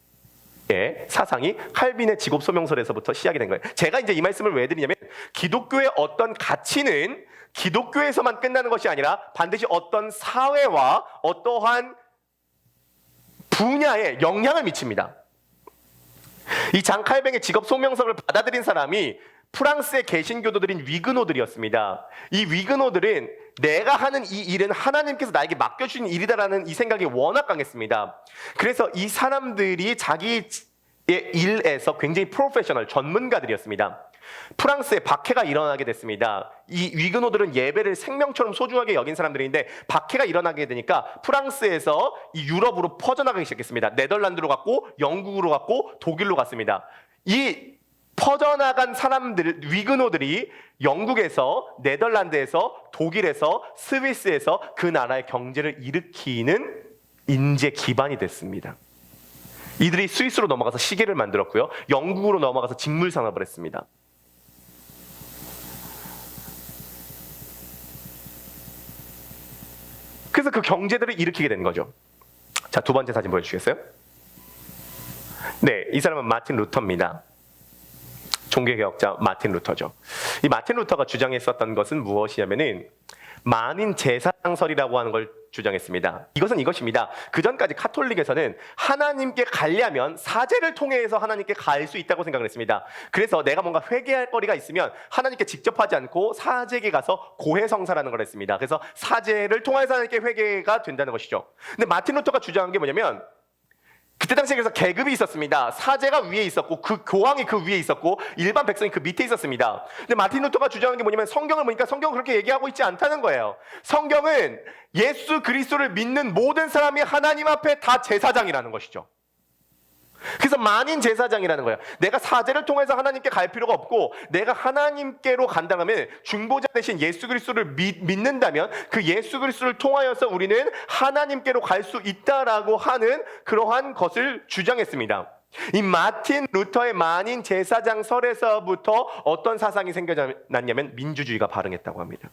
사상이 칼빈의 직업 소명설에서부터 시작이 된 거예요. 제가 이제 이 말씀을 왜 드리냐면 기독교의 어떤 가치는 기독교에서만 끝나는 것이 아니라 반드시 어떤 사회와 어떠한 분야에 영향을 미칩니다. 이 장 칼뱅의 직업 소명서를 받아들인 사람이 프랑스의 개신교도들인 위그노들이었습니다. 이 위그노들은 내가 하는 이 일은 하나님께서 나에게 맡겨주신 일이다라는 이 생각이 워낙 강했습니다. 그래서 이 사람들이 자기의 일에서 굉장히 프로페셔널, 전문가들이었습니다. 프랑스에 박해가 일어나게 됐습니다. 이 위그노들은 예배를 생명처럼 소중하게 여긴 사람들인데 박해가 일어나게 되니까 프랑스에서 이 유럽으로 퍼져나가기 시작했습니다. 네덜란드로 갔고 영국으로 갔고 독일로 갔습니다. 이 퍼져나간 사람들, 위그노들이 영국에서, 네덜란드에서, 독일에서, 스위스에서 그 나라의 경제를 일으키는 인재 기반이 됐습니다. 이들이 스위스로 넘어가서 시계를 만들었고요. 영국으로 넘어가서 직물 산업을 했습니다. 그래서 그 경제들을 일으키게 된 거죠. 자, 두 번째 사진 보여주시겠어요? 네, 이 사람은 마틴 루터입니다. 종교개혁자 마틴 루터죠. 이 마틴 루터가 주장했었던 것은 무엇이냐면은 만인 제사장설이라고 하는 걸 주장했습니다. 이것은 이것입니다. 그 전까지 카톨릭에서는 하나님께 가려면 사제를 통해서 하나님께 갈 수 있다고 생각을 했습니다. 그래서 내가 뭔가 회개할 거리가 있으면 하나님께 직접 하지 않고 사제에게 가서 고해성사라는 걸 했습니다. 그래서 사제를 통해서 하나님께 회개가 된다는 것이죠. 근데 마틴 루터가 주장한 게 뭐냐면 그때 당시에 그래서 계급이 있었습니다. 사제가 위에 있었고 그 교황이 그 위에 있었고 일반 백성이 그 밑에 있었습니다. 근데 마틴 루터가 주장하는 게 뭐냐면 성경을 보니까 성경은 그렇게 얘기하고 있지 않다는 거예요. 성경은 예수 그리스도를 믿는 모든 사람이 하나님 앞에 다 제사장이라는 것이죠. 그래서 만인 제사장이라는 거예요. 내가 사제를 통해서 하나님께 갈 필요가 없고 내가 하나님께로 간다면 중보자 대신 예수 그리스도를 믿는다면 그 예수 그리스도를 통하여서 우리는 하나님께로 갈 수 있다라고 하는 그러한 것을 주장했습니다. 이 마틴 루터의 만인 제사장설에서부터 어떤 사상이 생겨났냐면 민주주의가 발흥했다고 합니다.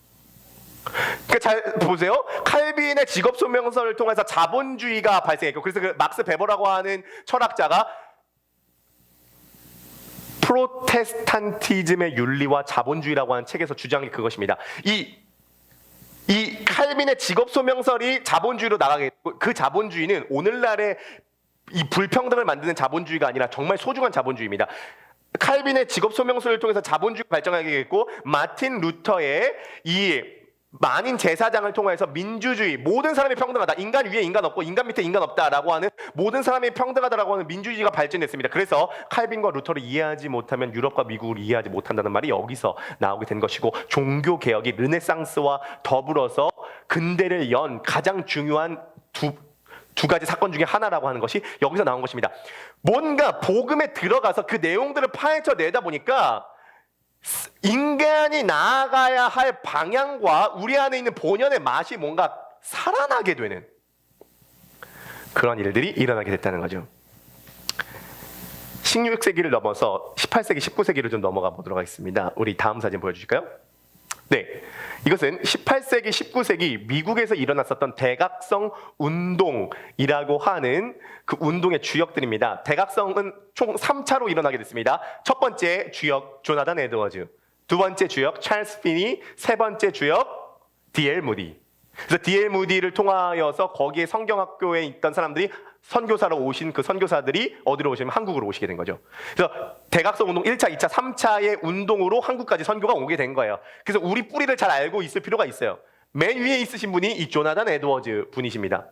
그러니까 잘 보세요. 칼빈의 직업 소명서를 통해서 자본주의가 발생했고, 그래서 그 막스 베버라고 하는 철학자가 프로테스탄티즘의 윤리와 자본주의라고 하는 책에서 주장이 그것입니다. 이 칼빈의 직업 소명설이 자본주의로 나가게 됐고, 그 자본주의는 오늘날의 이 불평등을 만드는 자본주의가 아니라 정말 소중한 자본주의입니다. 칼빈의 직업 소명서를 통해서 자본주의가 발전하게 됐고, 마틴 루터의 이 만인 제사장을 통해서 민주주의, 모든 사람이 평등하다, 인간 위에 인간 없고 인간 밑에 인간 없다라고 하는 모든 사람이 평등하다라고 하는 민주주의가 발전했습니다. 그래서 칼빈과 루터를 이해하지 못하면 유럽과 미국을 이해하지 못한다는 말이 여기서 나오게 된 것이고, 종교 개혁이 르네상스와 더불어서 근대를 연 가장 중요한 두 가지 사건 중에 하나라고 하는 것이 여기서 나온 것입니다. 뭔가 복음에 들어가서 그 내용들을 파헤쳐 내다 보니까 인간이 나아가야 할 방향과 우리 안에 있는 본연의 맛이 뭔가 살아나게 되는 그런 일들이 일어나게 됐다는 거죠. 16세기를 넘어서 18세기, 19세기를 좀 넘어가 보도록 하겠습니다. 우리 다음 사진 보여주실까요? 네, 이것은 18세기, 19세기 미국에서 일어났었던 대각성 운동이라고 하는 그 운동의 주역들입니다. 대각성은 총 3차로 일어나게 됐습니다. 첫 번째 주역 조나단 에드워즈, 두 번째 주역 찰스 피니, 세 번째 주역 D.L. 무디. 그래서 D.L. 무디를 통하여서 거기에 성경학교에 있던 사람들이 선교사로 오신 그 선교사들이 어디로 오시면 한국으로 오시게 된 거죠. 그래서 대각성 운동 1차, 2차, 3차의 운동으로 한국까지 선교가 오게 된 거예요. 그래서 우리 뿌리를 잘 알고 있을 필요가 있어요. 맨 위에 있으신 분이 이 조나단 에드워즈 분이십니다.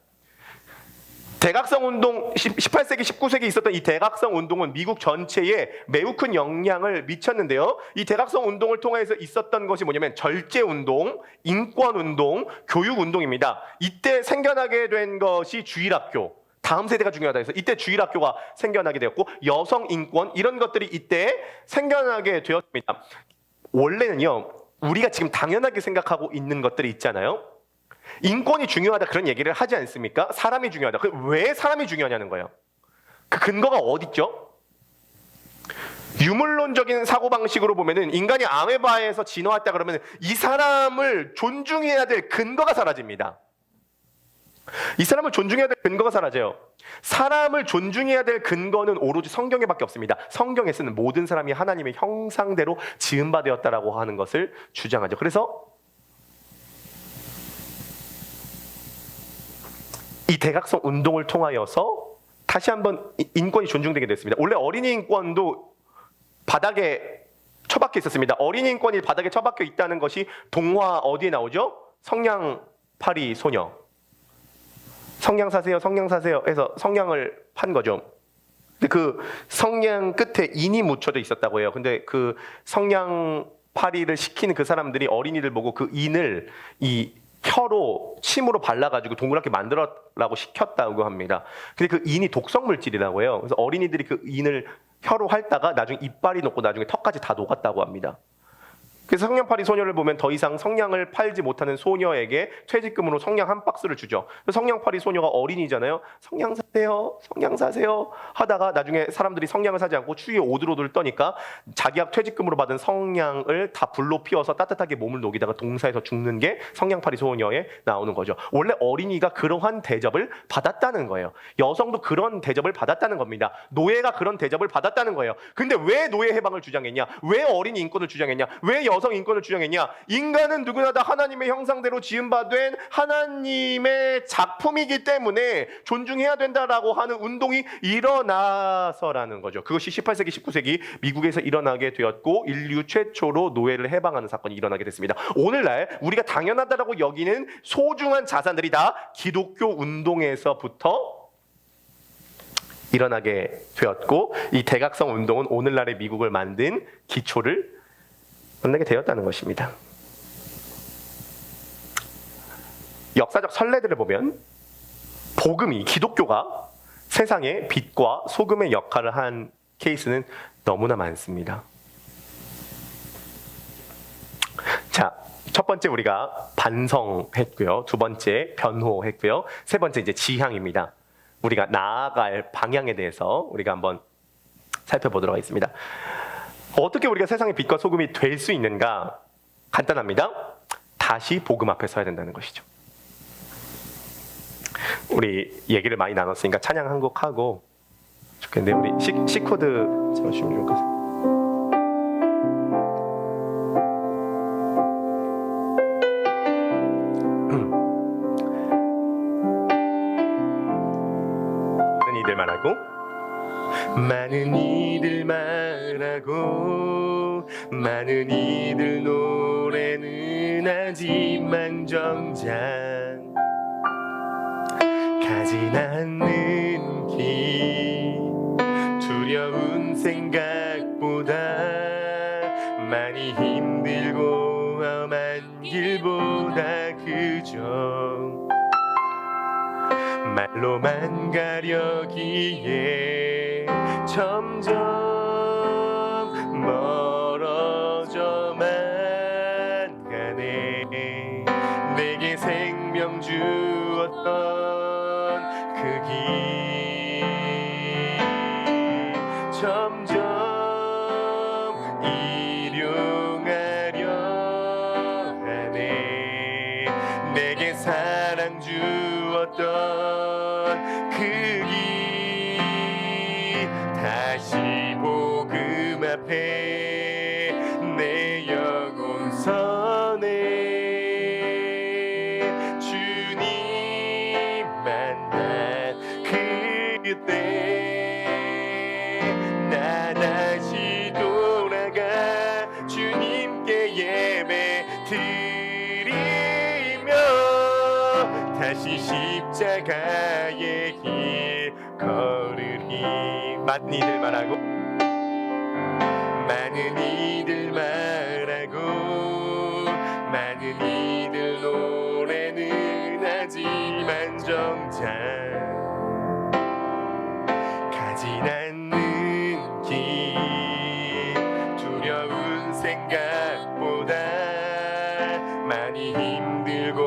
대각성 운동, 18세기, 19세기 있었던 이 대각성 운동은 미국 전체에 매우 큰 영향을 미쳤는데요. 이 대각성 운동을 통해서 있었던 것이 뭐냐면 절제 운동, 인권 운동, 교육 운동입니다. 이때 생겨나게 된 것이 주일학교, 다음 세대가 중요하다 해서 이때 주일학교가 생겨나게 되었고, 여성 인권, 이런 것들이 이때 생겨나게 되었습니다. 원래는요, 우리가 지금 당연하게 생각하고 있는 것들이 있잖아요. 인권이 중요하다 그런 얘기를 하지 않습니까? 사람이 중요하다. 왜 사람이 중요하냐는 거예요. 그 근거가 어디 있죠? 유물론적인 사고방식으로 보면은 인간이 아메바에서 진화했다 그러면 이 사람을 존중해야 될 근거가 사라집니다. 이 사람을 존중해야 될 근거가 사라져요. 사람을 존중해야 될 근거는 오로지 성경에밖에 없습니다. 성경에 쓰는 모든 사람이 하나님의 형상대로 지음바 되었다라고 하는 것을 주장하죠. 그래서 이 대각성 운동을 통하여서 다시 한번 인권이 존중되게 됐습니다. 원래 어린이 인권도 바닥에 처박혀 있었습니다. 어린이 인권이 바닥에 처박혀 있다는 것이 동화 어디에 나오죠? 성냥팔이 소녀. 성냥 사세요, 성냥 사세요 해서 성냥을 판 거죠. 근데 그 성냥 끝에 인이 묻혀져 있었다고 해요. 근데 그 성냥팔이를 시키는 그 사람들이 어린이들 보고 그 인을 이 혀로 침으로 발라가지고 동그랗게 만들어라고 시켰다고 합니다. 근데 그 인이 독성 물질이라고 해요. 그래서 어린이들이 그 인을 혀로 핥다가 나중에 이빨이 녹고 나중에 턱까지 다 녹았다고 합니다. 그래서 성냥팔이 소녀를 보면 더 이상 성냥을 팔지 못하는 소녀에게 퇴직금으로 성냥 한 박스를 주죠. 성냥팔이 소녀가 어린이잖아요. 성냥 사세요, 성냥 사세요 하다가 나중에 사람들이 성냥을 사지 않고 추위에 오들오들 떠니까 자기가 퇴직금으로 받은 성냥을 다 불로 피워서 따뜻하게 몸을 녹이다가 동사에서 죽는 게 성냥팔이 소녀에 나오는 거죠. 원래 어린이가 그러한 대접을 받았다는 거예요. 여성도 그런 대접을 받았다는 겁니다. 노예가 그런 대접을 받았다는 거예요. 근데 왜 노예 해방을 주장했냐? 왜 어린이 인권을 주장했냐? 왜 여성 인권을 주장했냐? 인간은 누구나 다 하나님의 형상대로 지음받은 하나님의 작품이기 때문에 존중해야 된다라고 하는 운동이 일어나서라는 거죠. 그것이 18세기, 19세기 미국에서 일어나게 되었고 인류 최초로 노예를 해방하는 사건이 일어나게 됐습니다. 오늘날 우리가 당연하다라고 여기는 소중한 자산들이 다 기독교 운동에서부터 일어나게 되었고 이 대각성 운동은 오늘날의 미국을 만든 기초를 만나게 되었다는 것입니다. 역사적 선례들을 보면 복음이 기독교가 세상에 빛과 소금의 역할을 한 케이스는 너무나 많습니다. 자, 첫 번째 우리가 반성했고요. 두 번째 변호했고요. 세 번째 이제 지향입니다. 우리가 나아갈 방향에 대해서 우리가 한번 살펴보도록 하겠습니다. 어떻게 우리가 세상의 빛과 소금이 될 수 있는가? 간단합니다. 다시 복음 앞에 서야 된다는 것이죠. 우리 얘기를 많이 나눴으니까 찬양 한 곡 하고 좋겠는데 우리 C코드 잠시만요. 좋겠어요. 많은 이들 말하고 많은 이들 노래는 하지만 정작 가진 않는 길 두려운 생각보다 많이 힘들고 험한 길보다 그저 말로만 가려기에 점점 멀어져만 가네. 내게 생명 주었던 그 길 점점 일용하려 하네. 내게 사랑 주었던 그 길 다시 복음 앞에 내 영혼 선해. 주님 만난 그때 나 다시 돌아가 주님께 예배 드리며 다시 십자가의 길 걸으리. 많은 이들 말하고 많은 이들 말하고 많은 이들 노래는 하지만 정작 가진 않는 길 두려운 생각보다 많이 힘들고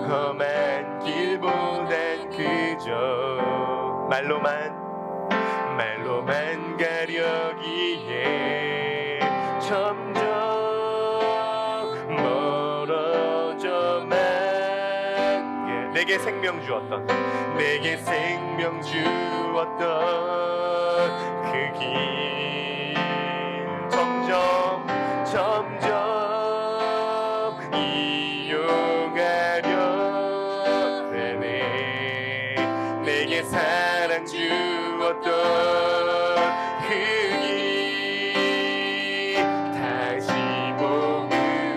험한 길보단 그저 말로만 가려기에 점점 멀어져만 내게 생명 주었던 그 길 점점 이용하려 되네. 내게 사랑 주었던 그 길 다시 복음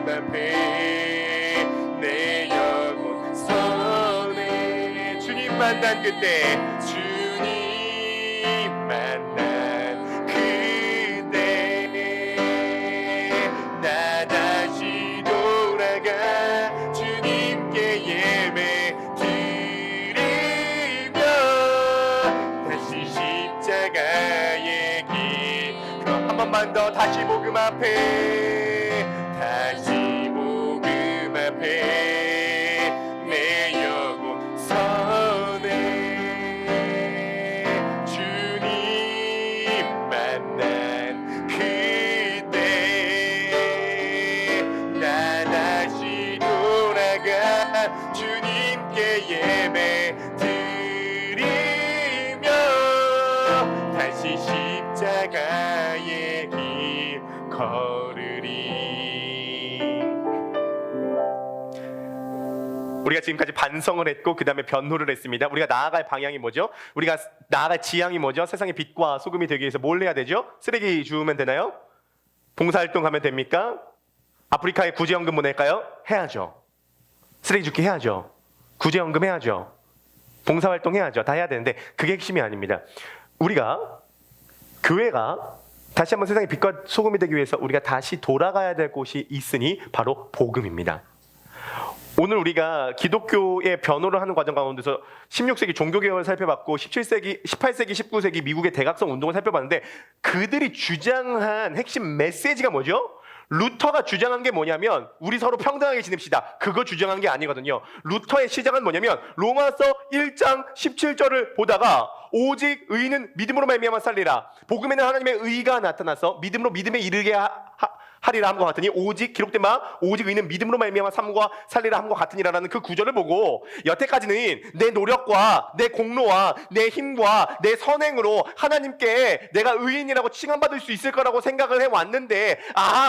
앞에 내 영혼 선해. 주님 만난 그때 주님 만난 그때 나 다시 돌아가 주님께 예배 드리며 다시 십자가의 길. 그럼 한 번만 더 다시 복음 앞에 주님께 예배 드리며 다시 십자가의 길 걸으리. 우리가 지금까지 반성을 했고 그 다음에 변호를 했습니다. 우리가 나아갈 방향이 뭐죠? 우리가 나아갈 지향이 뭐죠? 세상의 빛과 소금이 되기 위해서 뭘 해야 되죠? 쓰레기 주우면 되나요? 봉사활동하면 됩니까? 아프리카에 구제연금 보낼까요? 해야죠. 쓰레기 줍기 해야죠. 구제연금 해야죠. 봉사활동 해야죠. 다 해야 되는데 그게 핵심이 아닙니다. 우리가 교회가 다시 한번 세상의 빛과 소금이 되기 위해서 우리가 다시 돌아가야 될 곳이 있으니 바로 복음입니다. 오늘 우리가 기독교의 변호를 하는 과정 가운데서 16세기 종교개혁을 살펴봤고 17세기, 18세기, 19세기 미국의 대각성 운동을 살펴봤는데 그들이 주장한 핵심 메시지가 뭐죠? 루터가 주장한 게 뭐냐면 우리 서로 평등하게 지냅시다. 그거 주장한 게 아니거든요. 루터의 시작은 뭐냐면 로마서 1장 17절을 보다가 오직 의인은 믿음으로 말미암아 살리라. 복음에는 하나님의 의가 나타나서 믿음으로 믿음에 이르게 하리라 함과 같으니 오직 기록된 바 오직 의인은 믿음으로 말미암아 삶과 살리라 함과 같으니라라는 그 구절을 보고 여태까지는 내 노력과 내 공로와 내 힘과 내 선행으로 하나님께 내가 의인이라고 칭함받을 수 있을 거라고 생각을 해왔는데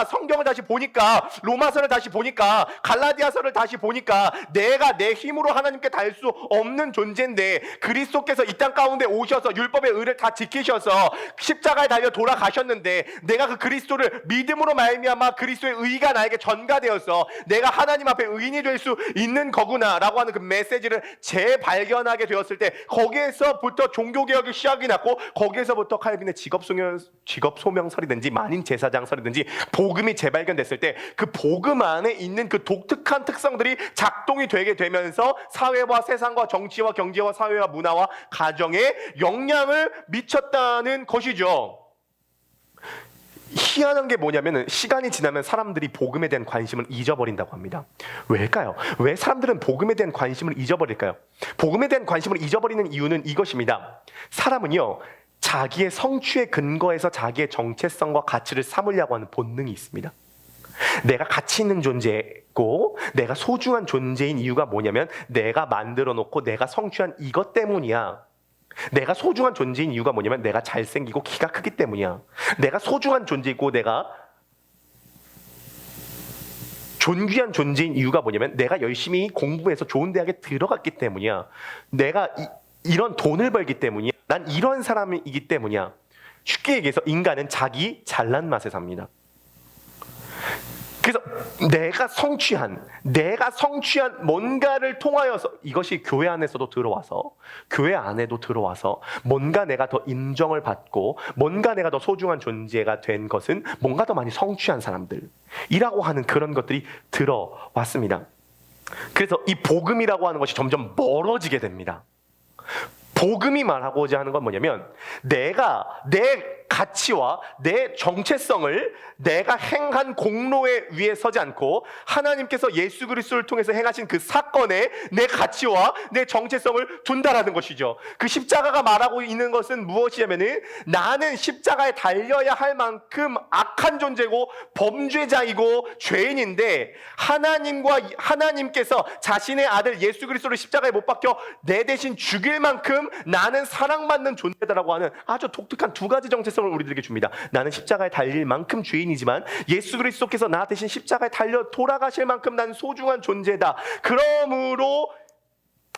성경을 다시 보니까 로마서를 다시 보니까 갈라디아서를 다시 보니까 내가 내 힘으로 하나님께 닿을 수 없는 존재인데 그리스도께서 이 땅 가운데 오셔서 율법의 의를 다 지키셔서 십자가에 달려 돌아가셨는데 내가 그 그리스도를 믿음으로 말미암아 그리스도의 의가 나에게 전가되어서 내가 하나님 앞에 의인이 될 수 있는 거구나 라고 하는 그 메시지를 재발견하게 되었을 때 거기에서부터 종교개혁이 시작이 났고 거기에서부터 칼빈의 직업소명설이든지 만인제사장설이든지 복음이 재발견됐을 때 그 복음 안에 있는 그 독특한 특성들이 작동이 되게 되면서 사회와 세상과 정치와 경제와 사회와 문화와 가정에 영향을 미쳤다는 것이죠. 희한한 게 뭐냐면 시간이 지나면 사람들이 복음에 대한 관심을 잊어버린다고 합니다. 왜일까요? 왜 사람들은 복음에 대한 관심을 잊어버릴까요? 복음에 대한 관심을 잊어버리는 이유는 이것입니다. 사람은요 자기의 성취의 근거에서 자기의 정체성과 가치를 삼으려고 하는 본능이 있습니다. 내가 가치 있는 존재고 내가 소중한 존재인 이유가 뭐냐면 내가 만들어 놓고 내가 성취한 이것 때문이야. 내가 소중한 존재인 이유가 뭐냐면 내가 잘생기고 키가 크기 때문이야. 내가 소중한 존재이고 내가 존귀한 존재인 이유가 뭐냐면 내가 열심히 공부해서 좋은 대학에 들어갔기 때문이야. 내가 이런 돈을 벌기 때문이야. 난 이런 사람이기 때문이야. 쉽게 얘기해서 인간은 자기 잘난 맛에 삽니다. 그래서 내가 성취한 뭔가를 통하여서 이것이 교회 안에서도 들어와서 교회 안에도 들어와서 뭔가 내가 더 인정을 받고 뭔가 내가 더 소중한 존재가 된 것은 뭔가 더 많이 성취한 사람들이라고 하는 그런 것들이 들어왔습니다. 그래서 이 복음이라고 하는 것이 점점 멀어지게 됩니다. 복음이 말하고자 하는 건 뭐냐면 내가 내 가치와 내 정체성을 내가 행한 공로에 위에 서지 않고 하나님께서 예수 그리스도를 통해서 행하신 그 사건에 내 가치와 내 정체성을 둔다라는 것이죠. 그 십자가가 말하고 있는 것은 무엇이냐면은 나는 십자가에 달려야 할 만큼 악한 존재고 범죄자이고 죄인인데 하나님께서 자신의 아들 예수 그리스도를 십자가에 못 박혀 내 대신 죽일 만큼 나는 사랑받는 존재다라고 하는 아주 독특한 두 가지 정체성을 우리들에게 줍니다. 나는 십자가에 달릴 만큼 죄인이지만 예수 그리스도께서 나 대신 십자가에 달려 돌아가실 만큼 나는 소중한 존재다. 그러므로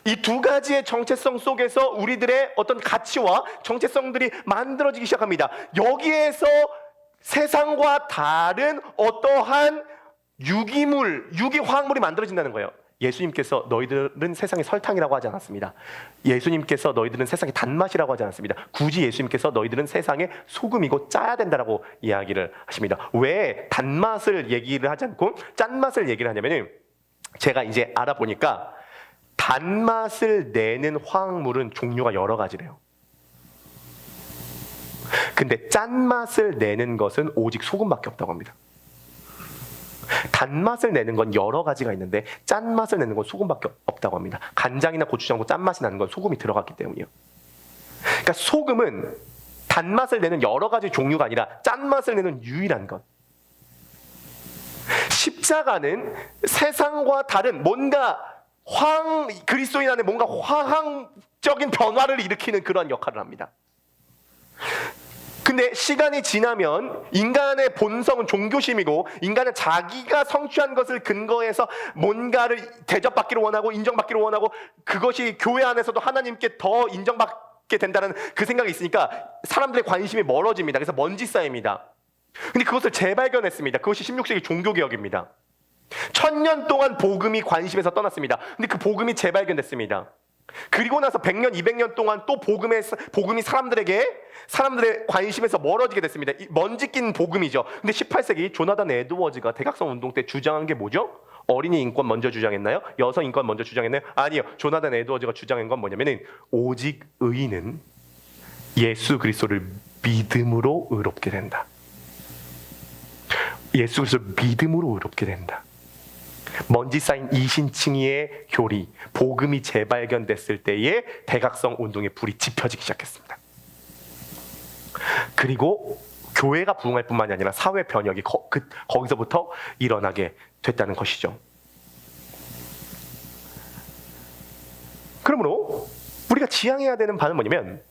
이 두 가지의 정체성 속에서 우리들의 어떤 가치와 정체성들이 만들어지기 시작합니다. 여기에서 세상과 다른 어떠한 유기화학물이 만들어진다는 거예요. 예수님께서 너희들은 세상의 설탕이라고 하지 않았습니다. 예수님께서 너희들은 세상의 단맛이라고 하지 않았습니다. 굳이 예수님께서 너희들은 세상의 소금이고 짜야 된다라고 이야기를 하십니다. 왜 단맛을 얘기를 하지 않고 짠맛을 얘기를 하냐면은 제가 이제 알아보니까 단맛을 내는 화학물은 종류가 여러 가지래요. 근데 짠맛을 내는 것은 오직 소금밖에 없다고 합니다. 단맛을 내는 건 여러 가지가 있는데 짠맛을 내는 건 소금밖에 없다고 합니다. 간장이나 고추장도 짠맛이 나는 건 소금이 들어갔기 때문이에요. 그러니까 소금은 단맛을 내는 여러 가지 종류가 아니라 짠맛을 내는 유일한 것. 십자가는 세상과 다른 뭔가 그리스도인 안에 뭔가 화학적인 변화를 일으키는 그런 역할을 합니다. 근데 시간이 지나면 인간의 본성은 종교심이고, 인간은 자기가 성취한 것을 근거해서 뭔가를 대접받기를 원하고 인정받기를 원하고, 그것이 교회 안에서도 하나님께 더 인정받게 된다는 그 생각이 있으니까 사람들의 관심이 멀어집니다. 그래서 먼지 쌓입니다. 근데 그것을 재발견했습니다. 그것이 16세기 종교개혁입니다. 1000년 동안 복음이 관심에서 떠났습니다. 근데 그 복음이 재발견됐습니다. 그리고 나서 100년, 200년 동안 또 복음이 사람들의 관심에서 멀어지게 됐습니다. 먼지 낀 복음이죠. 근데 18세기 조나단 에드워즈가 대각성 운동 때 주장한 게 뭐죠? 어린이 인권 먼저 주장했나요? 여성 인권 먼저 주장했나요? 아니요. 조나단 에드워즈가 주장한 건 뭐냐면은, 오직 의인은 예수 그리스도를 믿음으로 의롭게 된다. 예수 그리스도를 믿음으로 의롭게 된다. 먼지 쌓인 이신칭의의 교리, 복음이 재발견됐을 때에 대각성 운동의 불이 지펴지기 시작했습니다. 그리고 교회가 부흥할 뿐만이 아니라 사회 변혁이 거기서부터 일어나게 됐다는 것이죠. 그러므로 우리가 지향해야 되는 바는 뭐냐면,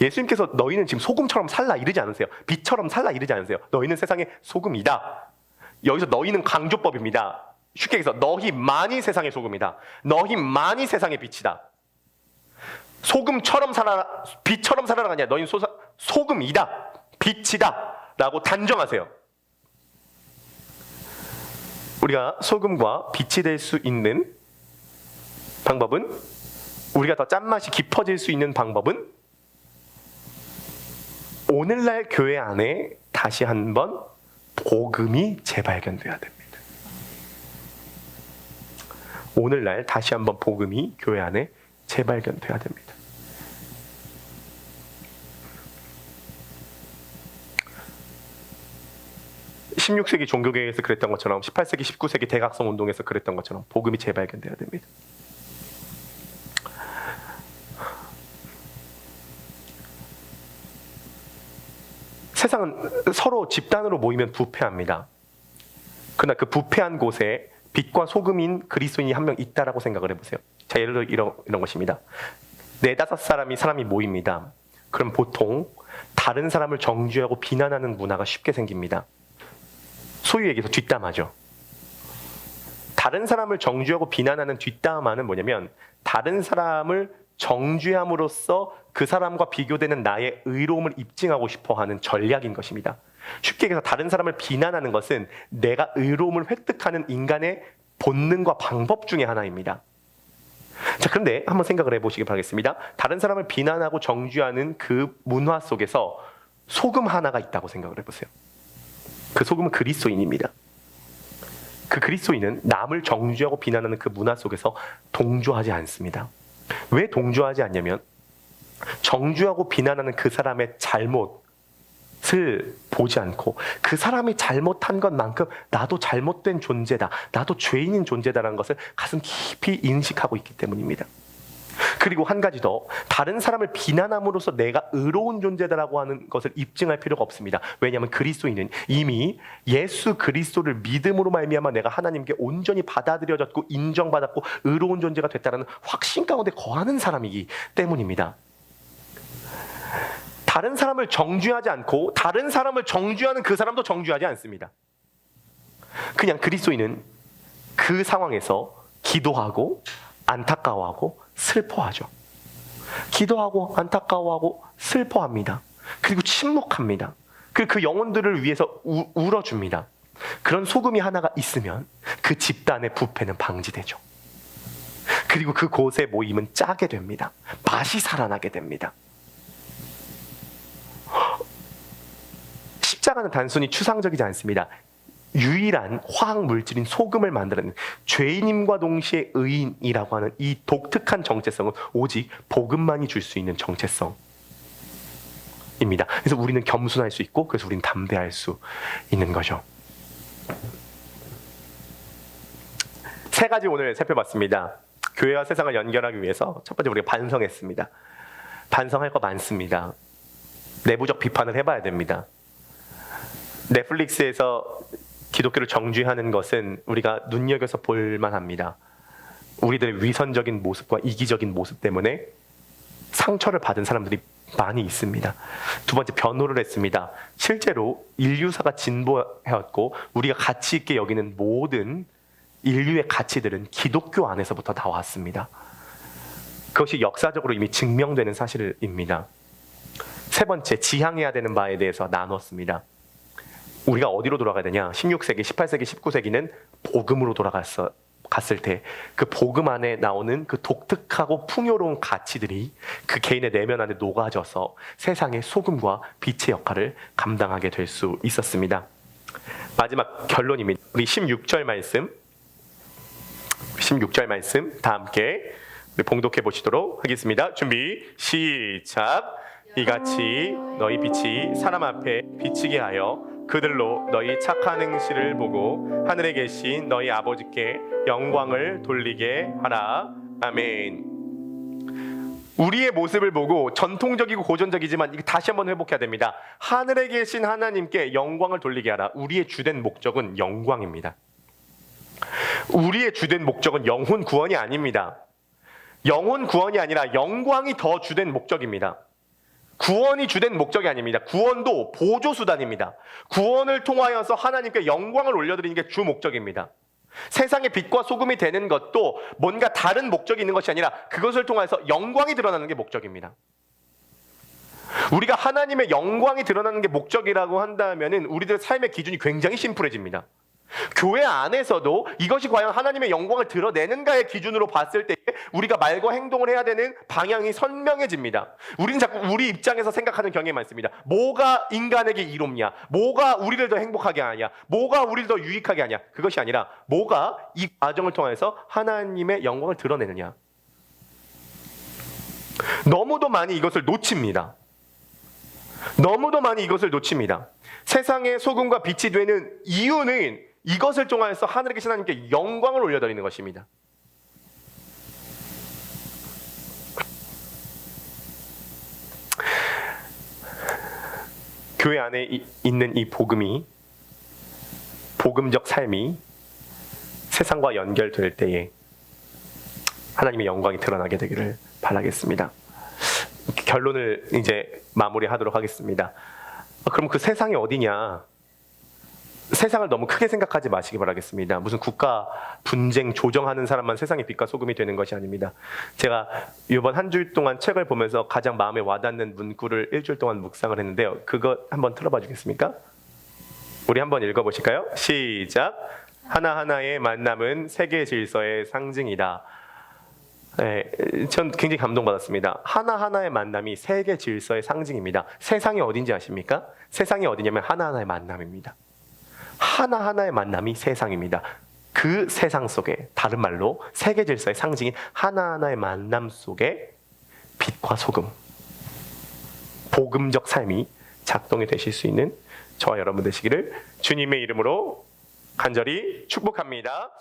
예수님께서 너희는 지금 소금처럼 살라 이르지 않으세요. 빛처럼 살라 이르지 않으세요. 너희는 세상의 소금이다. 여기서 너희는 강조법입니다. 쉽게 얘기해서 너희만이 세상의 소금이다. 너희만이 세상의 빛이다. 소금처럼 살아라, 빛처럼 살아라가 아니라 너희는 소금이다, 빛이다 라고 단정하세요. 우리가 소금과 빛이 될 수 있는 방법은, 우리가 더 짠맛이 깊어질 수 있는 방법은, 오늘날 교회 안에 다시 한번 복음이 재발견돼야 됩니다. 오늘날 다시 한번 복음이 교회 안에 재발견돼야 됩니다. (16세기) 종교개혁에서 그랬던 것처럼, 18세기, 19세기 대각성 운동에서 그랬던 것처럼 복음이 재발견돼야 됩니다. 세상은 서로 집단으로 모이면 부패합니다. 그러나 그 부패한 곳에 빛과 소금인 그리스도인이 한 명 있다라고 생각을 해보세요. 자, 예를 들어 이런 것입니다. 4-5 사람이 모입니다. 그럼 보통 다른 사람을 정죄하고 비난하는 문화가 쉽게 생깁니다. 소위 얘기해서 뒷담화죠. 다른 사람을 정죄하고 비난하는 뒷담화는 뭐냐면, 다른 사람을 정죄함으로써 그 사람과 비교되는 나의 의로움을 입증하고 싶어하는 전략인 것입니다. 쉽게 얘기해서 다른 사람을 비난하는 것은 내가 의로움을 획득하는 인간의 본능과 방법 중에 하나입니다. 자, 그런데 한번 생각을 해보시기 바라겠습니다. 다른 사람을 비난하고 정죄하는 그 문화 속에서 소금 하나가 있다고 생각을 해보세요. 그 소금은 그리스도인입니다. 그 그리스도인은 남을 정죄하고 비난하는 그 문화 속에서 동조하지 않습니다. 왜 동조하지 않냐면, 정죄하고 비난하는 그 사람의 잘못을 보지 않고 그 사람이 잘못한 것만큼 나도 잘못된 존재다, 나도 죄인인 존재다라는 것을 가슴 깊이 인식하고 있기 때문입니다. 그리고 한 가지 더, 다른 사람을 비난함으로써 내가 의로운 존재다라고 하는 것을 입증할 필요가 없습니다. 왜냐하면 그리스도인은 이미 예수 그리스도를 믿음으로 말미암아 내가 하나님께 온전히 받아들여졌고 인정받았고 의로운 존재가 됐다는 확신 가운데 거하는 사람이기 때문입니다. 다른 사람을 정죄하지 않고 다른 사람을 정죄하는 그 사람도 정죄하지 않습니다. 그냥 그리스도인은 그 상황에서 기도하고 안타까워하고 슬퍼하죠. 기도하고 안타까워하고 슬퍼합니다. 그리고 침묵합니다. 그리고 그 영혼들을 위해서 울어줍니다. 그런 소금이 하나가 있으면 그 집단의 부패는 방지되죠. 그리고 그곳의 모임은 짜게 됩니다. 맛이 살아나게 됩니다. 십자가는 단순히 추상적이지 않습니다. 유일한 화학 물질인 소금을 만드는, 죄인임과 동시에 의인이라고 하는 이 독특한 정체성은 오직 복음만이 줄 수 있는 정체성입니다. 그래서 우리는 겸손할 수 있고, 그래서 우리는 담대할 수 있는 거죠. 3가지 오늘 살펴봤습니다. 교회와 세상을 연결하기 위해서 첫 번째, 우리가 반성했습니다. 반성할 거 많습니다. 내부적 비판을 해봐야 됩니다. 넷플릭스에서 기독교를 정죄하는 것은 우리가 눈여겨서 볼만합니다. 우리들의 위선적인 모습과 이기적인 모습 때문에 상처를 받은 사람들이 많이 있습니다. 두 번째, 변호를 했습니다. 실제로 인류사가 진보해왔고 우리가 가치 있게 여기는 모든 인류의 가치들은 기독교 안에서부터 나왔습니다. 그것이 역사적으로 이미 증명되는 사실입니다. 세 번째, 지향해야 되는 바에 대해서 나눴습니다. 우리가 어디로 돌아가야 되냐? 16세기, 18세기, 19세기는 복음으로 갔을 때 그 복음 안에 나오는 그 독특하고 풍요로운 가치들이 그 개인의 내면 안에 녹아져서 세상의 소금과 빛의 역할을 감당하게 될 수 있었습니다. 마지막 결론입니다. 우리 16절 말씀 다 함께 우리 봉독해 보시도록 하겠습니다. 준비, 시작. 이같이 너희 빛이 사람 앞에 비치게 하여 그들로 너희 착한 행실을 보고 하늘에 계신 너희 아버지께 영광을 돌리게 하라. 아멘. 우리의 모습을 보고 전통적이고 고전적이지만 이거 다시 한번 회복해야 됩니다. 하늘에 계신 하나님께 영광을 돌리게 하라. 우리의 주된 목적은 영광입니다. 우리의 주된 목적은 영혼 구원이 아닙니다. 영혼 구원이 아니라 영광이 더 주된 목적입니다. 구원이 주된 목적이 아닙니다. 구원도 보조수단입니다. 구원을 통하여서 하나님께 영광을 올려드리는 게 주 목적입니다. 세상의 빛과 소금이 되는 것도 뭔가 다른 목적이 있는 것이 아니라 그것을 통해서 영광이 드러나는 게 목적입니다. 우리가 하나님의 영광이 드러나는 게 목적이라고 한다면 우리들의 삶의 기준이 굉장히 심플해집니다. 교회 안에서도 이것이 과연 하나님의 영광을 드러내는가의 기준으로 봤을 때 우리가 말과 행동을 해야 되는 방향이 선명해집니다. 우리는 자꾸 우리 입장에서 생각하는 경향이 많습니다. 뭐가 인간에게 이롭냐? 뭐가 우리를 더 행복하게 하냐? 뭐가 우리를 더 유익하게 하냐? 그것이 아니라 뭐가 이 과정을 통해서 하나님의 영광을 드러내느냐? 너무도 많이 이것을 놓칩니다. 세상의 소금과 빛이 되는 이유는 이것을 통해서 하늘에 계신 하나님께 영광을 올려드리는 것입니다. 교회 안에 있는 이 복음이, 복음적 삶이 세상과 연결될 때에 하나님의 영광이 드러나게 되기를 바라겠습니다. 결론을 이제 마무리하도록 하겠습니다. 그럼 그 세상이 어디냐? 세상을 너무 크게 생각하지 마시기 바라겠습니다. 무슨 국가 분쟁 조정하는 사람만 세상의 빛과 소금이 되는 것이 아닙니다. 제가 이번 한 주일 동안 책을 보면서 가장 마음에 와닿는 문구를 일주일 동안 묵상을 했는데요. 그거 한번 틀어봐 주겠습니까? 우리 한번 읽어보실까요? 시작. 하나하나의 만남은 세계 질서의 상징이다. 네, 전 굉장히 감동받았습니다. 하나하나의 만남이 세계 질서의 상징입니다. 세상이 어딘지 아십니까? 세상이 어디냐면 하나하나의 만남입니다. 하나하나의 만남이 세상입니다. 그 세상 속에, 다른 말로 세계 질서의 상징인 하나하나의 만남 속에 빛과 소금, 복음적 삶이 작동이 되실 수 있는 저와 여러분 되시기를 주님의 이름으로 간절히 축복합니다.